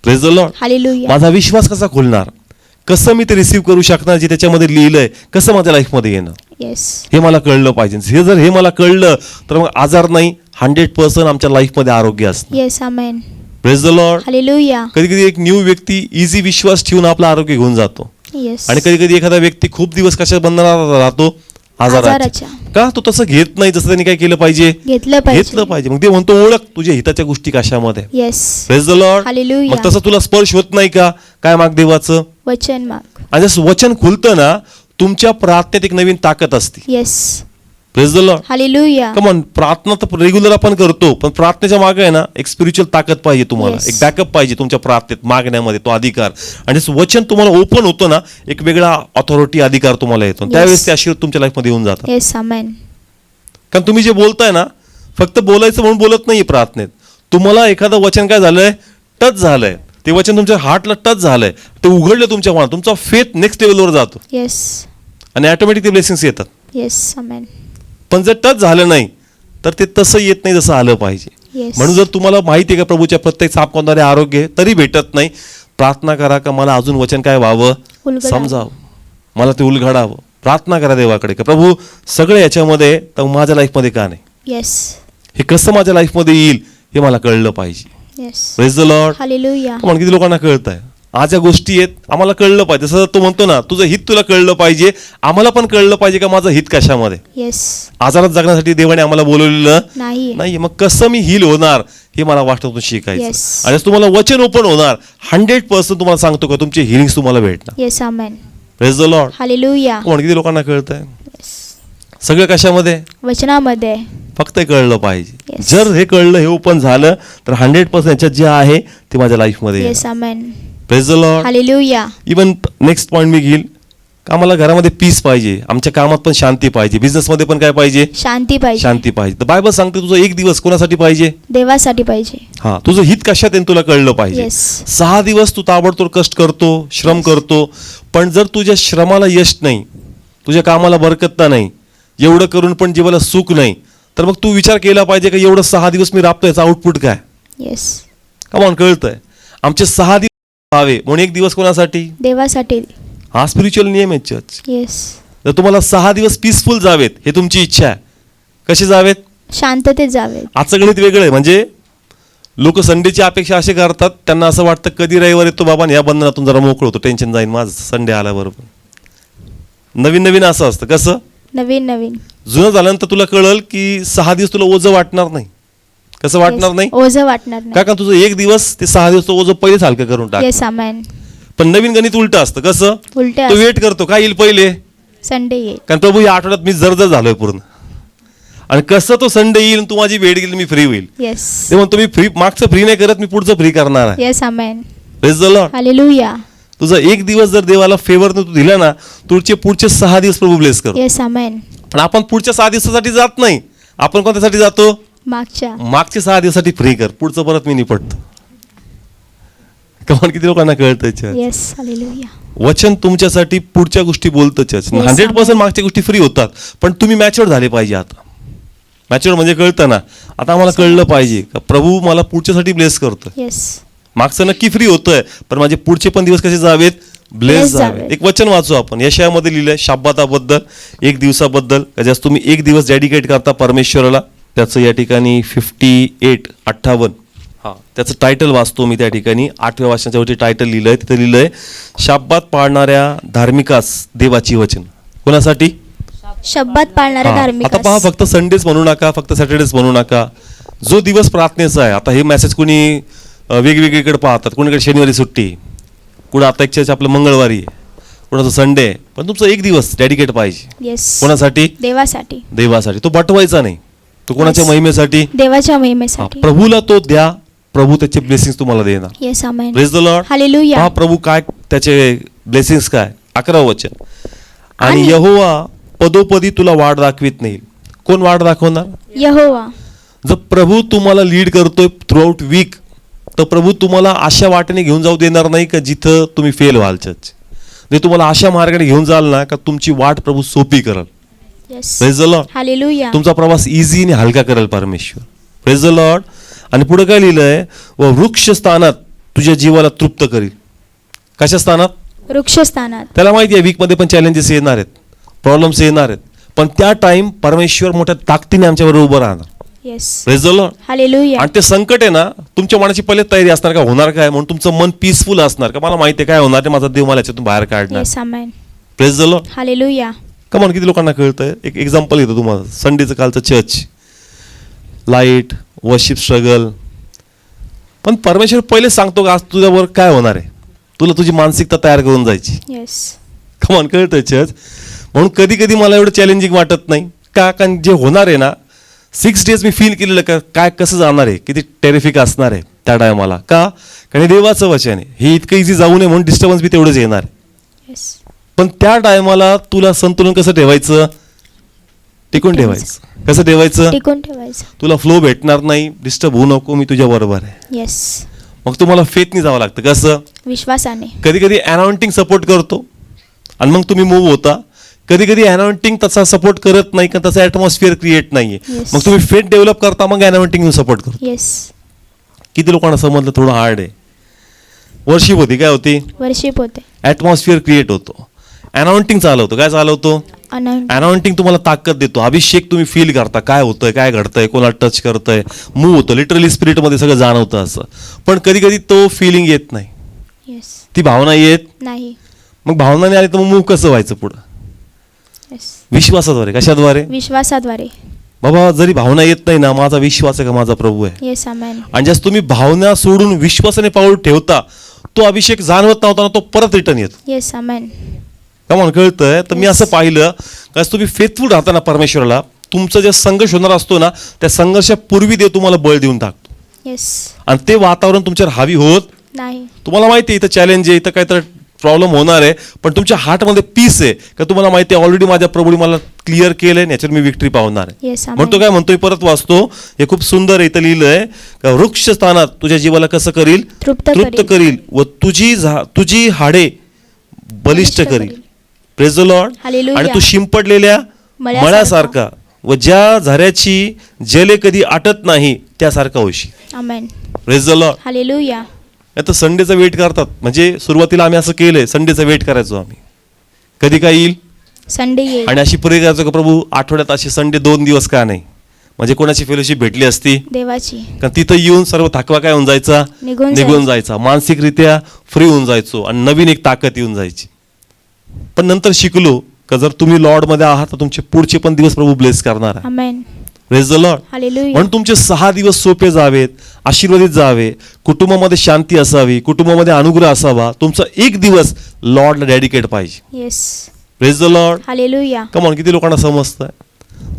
Praise the Lord. Hallelujah. माझा विश्वास कसा खुलणार, कसं मी ते रिसीव्ह करू शकणार, जे त्याच्यामध्ये लिहिलंय कसं माझ्या लाईफमध्ये येणार, येस. हे मला कळलं पाहिजे. हे जर हे मला कळलं तर मग आजार नाही, 100% आमच्या लाईफमध्ये आरोग्य असतं. Yes amen. Praise the Lord. Hallelujah. कधी कधी एक न्यू व्यक्ती इझी विश्वास ठेवून आपलं आरोग्य घेऊन जातो. येस. आणि कधी कधी एखादा व्यक्ती खूप दिवस कशा बंधनात राहतो, आजाराच्या. आजाराच्या. का तो तसं घेत नाही जसं त्यांनी काय केलं पाहिजे, घेतलं पाहिजे. घेतलं पाहिजे. मग ते म्हणतो ओळख तुझ्या हिताच्या गोष्टी कशामध्ये. Yes. Praise the Lord. Hallelujah. मग तसं तुला स्पर्श होत नाही का, काय माग देवाचं. वचन माग. आणि जसं वचन खुलतं ना, तुमच्या प्रार्थनेत एक नवीन ताकद असते. Yes. Praise the Lord. Hallelujah. Come on, प्रार्थना तर रेग्युलर आपण करतो, पण प्रार्थनेच्या मागे आहे ना एक स्पिरिच्युअल ताकद पाहिजे तुम्हाला. Yes. एक बॅकअप पाहिजे तुमच्या प्रार्थनेत मागण्यामध्ये, तो अधिकार. आणि जसं वचन तुम्हाला ओपन होतं ना, एक वेगळा ऑथॉरिटी अधिकार तुम्हाला येतो. Yes. त्यावेळेस ते आशीर्वाद तुमच्या लाईफमध्ये येऊन जातात. येस. आमेन. कारण तुम्ही जे बोलताय ना, फक्त बोलायचं म्हणून बोलत नाही प्रार्थनेत. तुम्हाला एखादं वचन काय झालंय, टच झालंय, ते वचन तुमच्या हार्टला टच झालंय, ते उघडलं तुमच्या मनात, तुमचा फेथ नेक्स्ट लेवलवर जातो येस. आणि ऑटोमॅटिक ते ब्लेसिंग्स येतात. येस. आमेन. पण जर टच झालं नाही तर ते तसं येत नाही जसं आलं पाहिजे. येस. म्हणून जर तुम्हाला माहिती आहे का प्रभूच्या प्रत्येक सापकोणारे आरोग्य तरी भेटत नाही, प्रार्थना करा का मला अजून वचन काय व्हावं, उलगडावं. समजावं, मला ते उलगडावं. प्रार्थना करा देवाकडे का प्रभू सगळं याच्यामध्ये तर माझ्या लाईफमध्ये का नाही, येस. हे कसं माझ्या लाईफमध्ये येईल हे मला कळलं पाहिजे. Yes. Praise the Lord. Hallelujah. म्हणून किती लोकांना कळत आहे आज या गोष्टी आहेत, आम्हाला कळलं पाहिजे. जसं तो म्हणतो ना, तुझं हित तुला कळलं पाहिजे, आम्हाला पण कळलं पाहिजे का माझं हित कशामध्ये. येस. आजारात जगण्यासाठी देवाने आम्हाला बोलवलेलं नाही. नाही. मग कसं मी हील होणार हे मला वाटतं शिकायचं. Yes. आणि जर तुम्हाला वचन ओपन होणार 100% तुम्हाला सांगतो का तुमची हिलिंग तुम्हाला भेटणार. Yes. Amen. Praise the Lord. Hallelujah. कोण किती लोकांना कळत आहे येस. सगळं कशामध्ये, वचनामध्ये. फक्त हे कळलं पाहिजे. Yes. जर हे कळलं, हे ओपन झालं तर 100% याच्यात जे आहे ते माझ्या लाईफमध्ये. Yes. Amen. Praise the Lord. Hallelujah. Even next point मी घेईल का आम्हाला घरामध्ये पीस पाहिजे, आमच्या कामात पण शांती पाहिजे, बिझनेसमध्ये पण काय पाहिजे, शांती पाहिजे. शांती पाहिजे. तर बायबल सांगते तुझा एक दिवस कोणासाठी पाहिजे, देवासाठी पाहिजे. हा तुझं हित कशात आहे तुला कळलं पाहिजे. Yes. 6 दिवस तू ताबडतोब कष्ट करतो, श्रम करतो, पण जर तुझ्या श्रमाला यश नाही, तुझ्या कामाला बरकत नाही, एवढं करून पण जीवाला सुख नाही, तर मग तू विचार केला पाहिजे की एवढं 6 दिवस मी राबतो याचा आउटपुट काय. येस. कमॉन, कळतंय आमचे 6 दिवस व्हावे म्हणून एक दिवस कोणासाठी, देवासाठी. हा स्पिरिच्युअल नियम आहे चर्च. येस. जर तुम्हाला 6 दिवस पीसफुल जावेत हे तुमची इच्छा आहे, कसे जावेत, शांततेत जावे. आजचं गणित वेगळं आहे. म्हणजे लोक संडेची अपेक्षा अशी करतात, त्यांना असं वाटतं कधी रविवार येतो बाबा या बंधनातून जरा मोकळं होतो, टेन्शन जाईल माझं संडे आल्याबरोबर. नवीन नवीन असं असतं. कसं नवीन नवीन. जुनं झाल्यानंतर तुला कळल की 6 दिवस तुला ओझं वाटणार नाही. कसं वाटणार नाही, ओझं वाटणार नाही. का तुझं एक दिवस ते 6 दिवस ओझं पहिलेच हलकं करून टाक. येस. आमेन. पण नवीन गणित उलट असतं. कसं उलट तो वेट करतो काय येईल पहिले, संडे येईल. कारण प्रभू या आठवड्यात मी जर झालोय पूर्ण, आणि कसं तो संडे येईल तू माझी वेळ गेली मी फ्री होईल. येस. ते म्हणतो मी फ्री मागचं फ्री नाही करत, मी पुढचं फ्री करणार आहे. Yes. Amen. Praise the Lord. Hallelujah. तुझा एक दिवस जर देवाला फेवर तू दिला ना, तुझे पुढचे 6 दिवस प्रभू ब्लेस कर. येस. आमेन. पण आपण पुढच्या 6 दिवसासाठी जात नाही, आपण कोणत्यासाठी जातो, मागच्या. मागचे 6 दिवसासाठी फ्री कर, पुढचं परत मी निपटतो. कमान किती लोकांना कळतं. येस. हालेलुया. वचन तुमच्यासाठी पुढच्या गोष्टी बोलतं. 100% मागच्या गोष्टी फ्री होतात, पण तुम्ही मॅच्युअर झाले पाहिजे. आता मॅच्युअर म्हणजे कळतं ना, आता आम्हाला कळलं पाहिजे का प्रभू मला पुढच्यासाठी ब्लेस करतो. येस. मागचं नक्की फ्री होतंय, पण माझे पुढचे पण दिवस कसे जावेत, ब्लेस Bless जावेत. जावेत. एक वचन वाचू आपण, यशायामध्ये लिहिलंय शाब्बाताबद्दल, एक दिवसाबद्दल, ज्यास तुम्ही एक दिवस डेडिकेट करता परमेश्वराला. त्याचं या ठिकाणी 58 हा त्याचं टायटल वाचतो मी त्या ठिकाणी. 8व्या वाचनाच्यावरती टायटल लिहिलंय, तिथे लिहिलंय शाब्बात पाळणाऱ्या धार्मिकास देवाची वचन. कोणासाठी, शब्दात पाळणाऱ्या हा. धार्मिक. आता पहा, फक्त संडेच म्हणू नका, फक्त सॅटर्डेच म्हणू नका. जो दिवस प्रार्थनेचा आहे, आता हे मेसेज कुणी वेगवेगळीकडे पाहतात, कुणीकडे शनिवारी सुट्टी, कुठं आता एक चर्च आपलं मंगळवारी आहे, कुणाचं संडे आहे, पण तुमचा एक दिवस डेडिकेट पाहिजे. येस. कोणासाठी, देवासाठी. देवासाठी. तो बटवायचा नाही, तो कोणाच्या Yes. महिमेसाठी, देवाच्या हा, महिमेसाठी. प्रभूला तो द्या, प्रभू त्याचे ब्लेसिंग्स तुम्हाला देणार. Yes. Amen. Praise the Lord. Hallelujah. पहा प्रभू काय त्याचे ब्लेसिंग्स काय. 11वं वचन, आणि आणि यहोवा पदोपदी तुला वाट दाखवित नाही. कोण वाट दाखवणार, यहोवा. जर प्रभू तुम्हाला लीड करतोय थ्रू आउट वीक, तर प्रभू तुम्हाला अशा वाटेने घेऊन जाऊ देणार नाही का जिथं तुम्ही फेल व्हाल. चर्च जे तुम्हाला अशा मार्गाने घेऊन जाल ना का तुमची वाट प्रभू सोपी करल. Yes. Praise the Lord. Hallelujah. तुमचा प्रवास इझी आणि हलका करेल परमेश्वर. Praise the Lord. आणि पुढे काय लिहिलंय, व वृक्ष स्थानात तुझ्या जीवाला तृप्त करील. कशा स्थानात, वृक्षस्थानात. त्याला माहिती आहे वीकमध्ये पण चॅलेंजेस येणार आहेत, प्रॉब्लेम्स येणार आहेत, पण त्या टाइम परमेश्वर मोठ्या ताकदीने आमच्याबरोबर उभं राहणार. Yes. Praise the Lord. Hallelujah. आणि ते संकट आहे ना, तुमच्या मनाची पहिले तयारी असणार का होणार काय, म्हणून तुमचं मन पीसफुल असणार का मला माहिती आहे काय होणार, ते माझा देव मला याच्यातून बाहेर काढणार. Yes. Amen. Praise the Lord. Hallelujah. कमान किती लोकांना कळतंय. एक एक्झाम्पल येतो तुम्हाला. संडेचं कालचं चर्च, लाईट, वर्शिप स्ट्रगल, पण परमेश्वर पहिले सांगतो का आज तुझ्यावर काय होणार आहे, तुला तुझी मानसिकता तयार करून जायची. येस. कमान कळतंय चर्च. म्हणून कधी कधी मला एवढं चॅलेंजिंग वाटत नाही का, कारण जे होणार आहे ना 6 days मी फील केलेलं का काय कसं जाणार आहे, किती टेरिफिक असणार आहे त्या टायमाला. का, कारण हे देवाचं वचन आहे, हे इतकं इझी जाऊ नये म्हणून डिस्टर्बन्स बी तेवढंच येणार आहे. येस. पण त्या टायमाला तुला संतुलन कसं ठेवायचं, टिकून ठेवायचं. कसं ठेवायचं, टिकून ठेवायचं. तुला फ्लो भेटणार नाही, डिस्टर्ब होऊ नको, मी तुझ्या बरोबर आहे. येस. मग तुम्हाला फेथनी जावं लागतं. कसं, विश्वासाने. कधी कधी अनॉइंटिंग सपोर्ट करतो आणि मग तुम्ही मूव्ह होता. कधी कधी अनॉइंटिंग तसा सपोर्ट करत नाही, का तसा ॲटमॉस्फिअर क्रिएट नाहीये. Yes. मग तुम्ही फेथ डेव्हलप करता, मग अनॉइंटिंग सपोर्ट करतो. येस. किती लोकांना समजलं थोडं हार्ड आहे. वर्शिप होती, काय होती, वर्शिप होते. ॲटमॉस्फिअर क्रिएट होतो. अनॉइंटिंग चालवतो, काय चालवतो, अनॉइंटिंग तुम्हाला ताकद देतो. अभिषेक तुम्ही फील करता, काय होतंय, काय घडतंय, कोणाला टच करतंय, मूव्ह होतं, लिटरली स्पिरिटमध्ये सगळं जाणवतं असं. पण कधी कधी तो फिलिंग येत नाही, येस. ती भावना येत नाही. मग भावना नाही आली तर मग मूव्ह कसं व्हायचं पुढं, येस. विश्वासाद्वारे. कशाद्वारे, विश्वासाद्वारे. बाबा जरी भावना येत नाही ना, माझा विश्वास आहे का माझा प्रभू आहे. येस. आमेन. आणि ज्यास तुम्ही भावना सोडून विश्वासाने पाऊल ठेवता, तो अभिषेक जाणवत नव्हता ना, तो परत रिटर्न येतो. येस. आमेन. का म्हणून कळतंय. तर मी Yes. असं पाहिलं का तुम्ही फेथफुल राहता ना परमेश्वराला, तुमचं जे संघर्ष होणार असतो ना, त्या संघर्षापूर्वी देव तुम्हाला बळ देऊन टाकतो. येस. आणि ते वातावरण तुमच्यावर हावी होत नाही. तुम्हाला माहिती आहे इथं चॅलेंज आहे, इथं काहीतरी प्रॉब्लेम होणार आहे, पण तुमच्या हार्टमध्ये पीस आहे का तुम्हाला माहिती आहे ऑलरेडी माझ्या प्रभूने मला क्लिअर केलंय, याच्यावर मी विक्ट्री पावणार आहे. येस. म्हणतो काय म्हणतोय, परत वाचतो, हे खूप सुंदर आहे. इथं लिहिलंय का वृक्ष स्थानात तुझ्या जीवाला कसं करील, तृप्त करील व तुझी हाडे बलिष्ठ करील. Praise the Lord. हालेलुया. आणि तू शिंपडलेल्या मळ्यासारखा व ज्या झऱ्याची जले कधी आटत नाही त्यासारखा होशील. Amen. Praise the Lord. Hallelujah. आता संडेचा वेट करतात, म्हणजे सुरुवातीला आम्ही असं केलंय, संडेचा वेट करायचो आम्ही, कधी काय येईल संडे येईल. आणि अशी प्रे करायचो का प्रभू आठवड्यात असे संडे 2 दिवस का नाही, म्हणजे कोणाची फेलोशिप भेटली असती, देवाची. कारण तिथं येऊन सर्व थकवा काय होऊन जायचा, निघून जायचा, मानसिकरित्या फ्री होऊन जायचो आणि नवीन एक ताकद येऊन जायची. पण नंतर शिकलो का जर तुम्ही लॉर्ड मध्ये आहात तर तुमचे पुढचे पण दिवस प्रभू ब्लेस करणार आहे. Amen. Praise the Lord. Hallelujah. म्हणून तुमचे 6 दिवस सोपे जावेत, आशीर्वादित जावे, कुटुंबामध्ये शांती असावी, कुटुंबामध्ये अनुग्रह असावा, तुमचा एक दिवस लॉर्डला डेडिकेट पाहिजे. Yes. Praise the Lord. Hallelujah. Come on किती लोकांना समजतंय.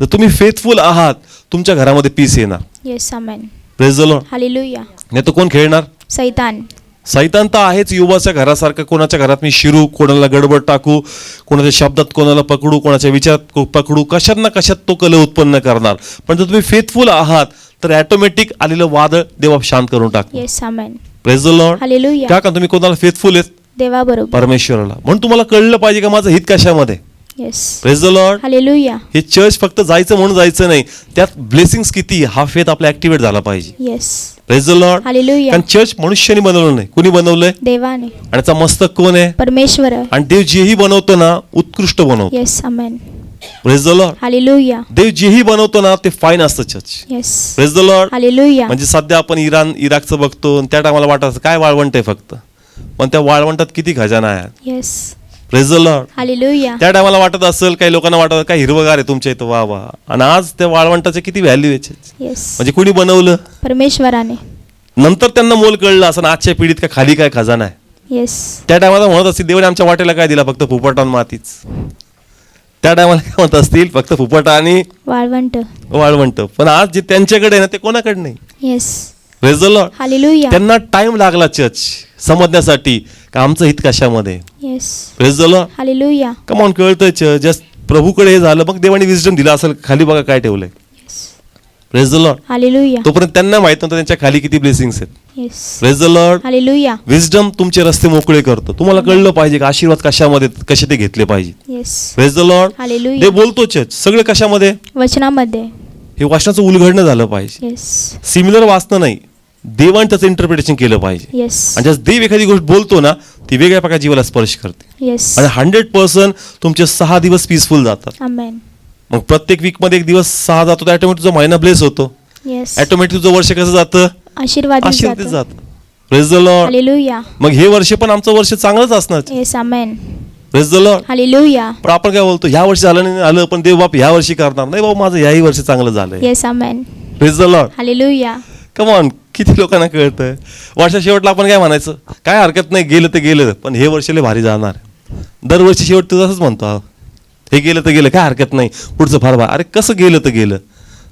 जर तुम्ही फेथफुल आहात तुमच्या घरामध्ये पीस येणार. Yes. Amen. Praise the Lord. Hallelujah. नाही तर कोण खेळणार, सैतान. सैतान तर आहेच युवाच्या घरासारखं. कोणाच्या घरात मी शिरू, कोणाला गडबड टाकू, कोणाच्या शब्दात कोणाला पकडू, कोणाच्या विचारात पकडू, कशात ना कशात तो कल उत्पन्न करणार. पण जर तुम्ही फेथफुल आहात तर ऑटोमॅटिक आलेलं वादळ देवा शांत करून टाकतो. Yes. Amen. Praise the Lord. Hallelujah. का तुम्ही कोणाला फेथफुल आहेत, देवा बरोबर. परमेश्वराला. म्हणून तुम्हाला कळलं पाहिजे का माझं हित कशामध्ये. Yes. Praise the Lord. Hallelujah. हे चर्च फक्त जायचं म्हणून जायचं नाही, त्यात ब्लेसिंग्स किती, हा फेथ आपला ऍक्टिव्हेट झाला पाहिजे. Yes. Praise the Lord. Hallelujah. कारण चर्च मनुष्याने बनवलं नाही, कुणी बनवलंय, देवाने. आणि त्याचा मस्तक कोण आहे, परमेश्वर. आणि देव जेही बनवतो ना उत्कृष्ट बनवतो. Yes. Amen. Praise the Lord. Hallelujah. देव जेही बनवतो ना ते फाईन असतं church. Yes. Praise the Lord. Hallelujah. म्हणजे सध्या आपण इराकचं बघतो, त्या टायमाला वाटत काय वाळवंट आहे फक्त, पण त्या वाळवंटात किती खजाना आहे. Yes. Praise the Lord. Hallelujah. त्या टायमाला वाटत असेल, काही लोकांना वाटत काय हिरवगार आहे तुमच्या इथं, वा वा, आणि आज त्या वाळवंटाचे किती व्हॅल्यू आहे. येस. म्हणजे कुणी बनवलं, परमेश्वराने. नंतर त्यांना मोल कळलं असं आजच्या पिढीत का खाली काय खजाना आहे. येस. त्या टायमाला म्हणत असतील देवाने आमच्या वाटेला काय दिला, फक्त फुफट आणि मातीच. त्या टायमाला काय म्हणत असतील, फक्त फुफट आणि वाळवंट. वाळवंट. पण आज जे त्यांच्याकडे आहे ना ते कोणाकडे नाही. Yes. Praise the Lord. Hallelujah. त्यांना टाइम लागला चर्च समजण्यासाठी का आमचं हित कशामध्ये. Yes. Praise the Lord. Hallelujah. Come on कळतंय चर्च. जस्ट प्रभूकडे हे झालं, मग देवाने विजडम दिला असेल, खाली बघा काय ठेवलंय. Praise the Lord. हालेलुया. तोपर्यंत त्यांना माहित नव्हतं त्यांच्या खाली किती ब्लेसिंग्स आहेत. Yes. Praise the Lord. Hallelujah. Wisdom तुमचे रस्ते मोकळे करतो. तुम्हाला कळलं पाहिजे का आशीर्वाद कशामध्ये, कसे ते घेतले पाहिजे. Yes. Praise the Lord. Hallelujah. ते बोलतो चर्च सगळे कशामध्ये, वचनामध्ये. हे वाचनाचं उलगडणं झालं पाहिजे. येस. सिमिलर वाचणं नाही, देवाने त्याचं इंटरप्रिटेशन केलं पाहिजे. येस. आणि ज्यास देव एखादी गोष्ट बोलतो ना ती वेगळ्या प्रकारे जीवाला स्पर्श करते. येस. आणि 100% तुमचे 6 दिवस पीसफुल जातात. आमेन. मग प्रत्येक वीकमध्ये एक दिवस 6 जातो, त्या तुझा महिना ब्लेस होतो. येस ऑटोमॅटिक तुझं वर्ष कसं जातं? आशीर्वादित आशीर्वादित जातं. जातं. Praise the Lord. हालेलुया. मग हे वर्ष पण आमचं वर्ष चांगलंच असणार. Yes amen. Praise the Lord. Hallelujah. पण आपण काय बोलतो, ह्या वर्षी झालं नाही आलं, पण देव बाप ह्या वर्षी करणार नाही. बाबा माझं याही वर्षी चांगलं झालंय. Yes amen. Praise the Lord. Hallelujah. Come on, किती लोकांना कळतंय? वर्षा शेवटला आपण काय म्हणायचं, काय हरकत नाही, गेलं तर गेलं, पण हे वर्ष लय भारी जाणार. दरवर्षी शेवट तू तसंच म्हणतो, हे गेलं तर गेलं, काय हरकत नाही, पुढचं फार भार. अरे कसं गेलं तर गेलं?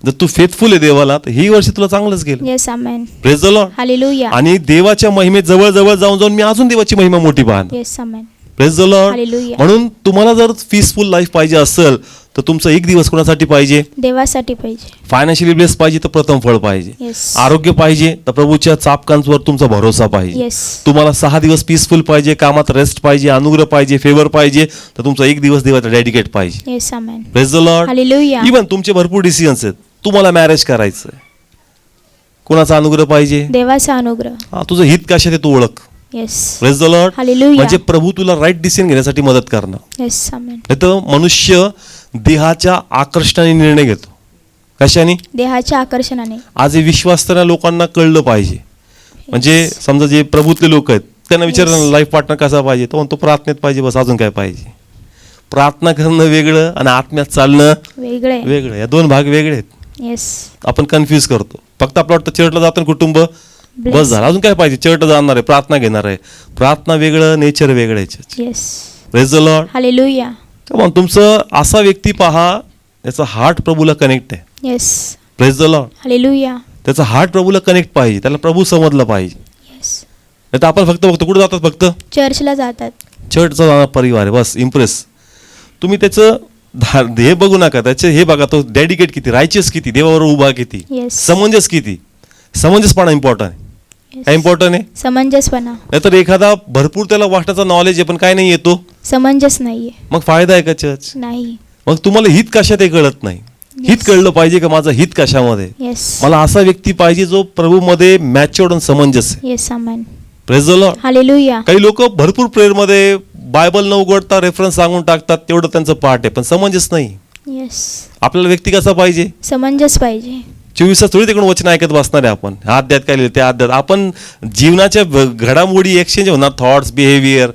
जर तू फेथफुल आहे देवाला, तर ही वर्ष तुला चांगलंच गेलं. Yes amen. Praise the Lord. Hallelujah. आणि देवाच्या महिमेत जवळ जवळ जाऊन जाऊन मी अजून देवाची महिमा मोठी पाहणार. Yes amen. Praise the Lord. Hallelujah. म्हणून तुम्हाला जर पीसफुल लाईफ पाहिजे असेल, तर तुमचा एक दिवस कोणासाठी पाहिजे? देवासाठी पाहिजे. फायनान्शियली ब्लेस पाहिजे तर प्रथम फळ पाहिजे. येस. आरोग्य पाहिजे तर प्रभूच्या चापकांवर तुमचा भरोसा पाहिजे. येस. तुम्हाला 6 दिवस पीसफुल पाहिजे, कामात रेस्ट पाहिजे, अनुग्रह पाहिजे, फेवर पाहिजे, तर तुमचा एक दिवस देवाचा डेडिकेट पाहिजे. Yes amen. Praise the Lord. Hallelujah. Even तुमचे भरपूर डिसिजन्स आहेत. तुम्हाला मॅरेज करायचं, कोणाचा अनुग्रह पाहिजे? देवाचा अनुग्रह. हा, तुझं हित कशात आहे तू ओळख. Yes. Praise the Lord. Hallelujah. म्हणजे प्रभू तुला राईट डिसिजन घेण्यासाठी मदत करणार. येस आमेन. नाही तर मनुष्य देहाच्या आकर्षणाने निर्णय घेतो. कशाने? देहाच्या आकर्षणाने. आज हे विश्वासणाऱ्या लोकांना कळलं पाहिजे. म्हणजे समजा जे प्रभूतले लोक आहेत त्यांना विचारलं लाईफ पार्टनर कसा पाहिजे, तो म्हणतो प्रार्थनेत पाहिजे, बस अजून काय पाहिजे? प्रार्थना करणं वेगळं आणि आत्म्यात चालणं वेगळे. वेगळं, या दोन भाग वेगळे आहेत. येस. आपण कन्फ्यूज करतो. फक्त आपलं वाटतं चर्चला जातं कुटुंब बस Bless. झालं, अजून काय पाहिजे? चर्च जाणार आहे, प्रार्थना घेणार आहे. प्रार्थना वेगळं, नेचर वेगळं आहे. Yes. Praise the Lord. Hallelujah. Come on, तुमचं असा व्यक्ती पहा याचा हार्ट प्रभूला कनेक्ट आहे. Yes. Praise the Lord. Hallelujah. त्याचा हार्ट प्रभूला कनेक्ट पाहिजे, त्याला प्रभू समजला पाहिजे. येस. नाही तर आपण फक्त बघतो कुठं जातात, फक्त चर्चला जातात. चर्चचा जाणार परिवार आहे, बस इम्प्रेस. तुम्ही त्याचं हे बघू नका, त्याचे हे बघा, तो डेडिकेट किती, रायचियस किती, देवावर उभा किती, येस. समंजस किती. समंजसपणा इम्पॉर्टंट आहे. काय इम्पॉर्टंट आहे? समंजसपणा. नाहीतर एखादा भरपूर त्याला वाटण्याचा नॉलेज आहे पण काय नाही येतो, समंजस नाहीये. मग फायदा आहे का चर्च? नाही. मग तुम्हाला हित कशात हे कळत नाही. हित कळलं पाहिजे का माझं हित कशामध्ये? येस. मला असा व्यक्ती पाहिजे जो प्रभूमध्ये मॅच्युअर्ड आणि समंजस आहे. Yes amen. Praise the Lord. Hallelujah. काही लोक भरपूर प्रेयरमध्ये बायबल न उघडता रेफरन्स सांगून टाकतात, तेवढं त्यांचं पाठ आहे, पण समंजस नाही. येस. आपल्याला व्यक्ती कसा पाहिजे? समंजस पाहिजे. 24 तास थोडी तिकडून वचन ऐकत बसणार आहे आपण. हा अध्यात काय लिहिलं, त्या अध्यात आपण जीवनाच्या घडामोडी एक्सचेंज होणार, थॉट्स, बिहेवियर,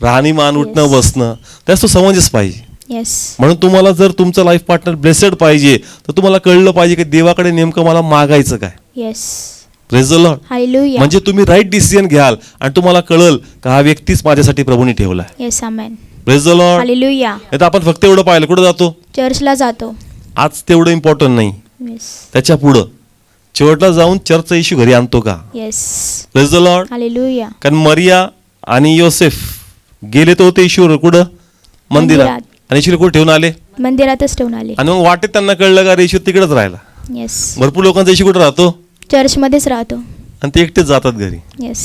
राहणीमान, उठणं Yes. बसणं, त्यास तो समंजस पाहिजे. येस. म्हणून तुम्हाला जर तुमचं लाईफ पार्टनर ब्लेसेड पाहिजे तर तुम्हाला कळलं पाहिजे की देवाकडे नेमकं मला मागायचं काय. Yes. Praise the Lord. Hallelujah. म्हणजे तुम्ही राईट डिसिजन घ्याल आणि तुम्हाला कळल का हा व्यक्तीच माझ्यासाठी प्रभूने ठेवला आहे. Yes amen. Praise the Lord. Hallelujah. नाही तर आपण फक्त एवढं पाहिलं कुठं जातो, चर्चला जातो. आज तेवढं इम्पॉर्टंट नाही. येस. त्याच्या पुढं शेवटला जाऊन चर्चचा इश्यू घरी आणतो का? Yes. Praise the Lord. Hallelujah. कारण मरिया आणि योसेफ गेले तर होते इश्यूवर कुठं? मंदिरात. मंदिरात. आणि इश्यूला कुठे ठेवून आले? मंदिरातच ठेवून आले. आणि मग वाटेत त्यांना कळलं का इश्यू तिकडेच राहिला. येस. भरपूर लोकांचा इश्यू कुठं राहतो चर्चमध्येच राहतो. आणि ते एकटेच जातात घरी. येस.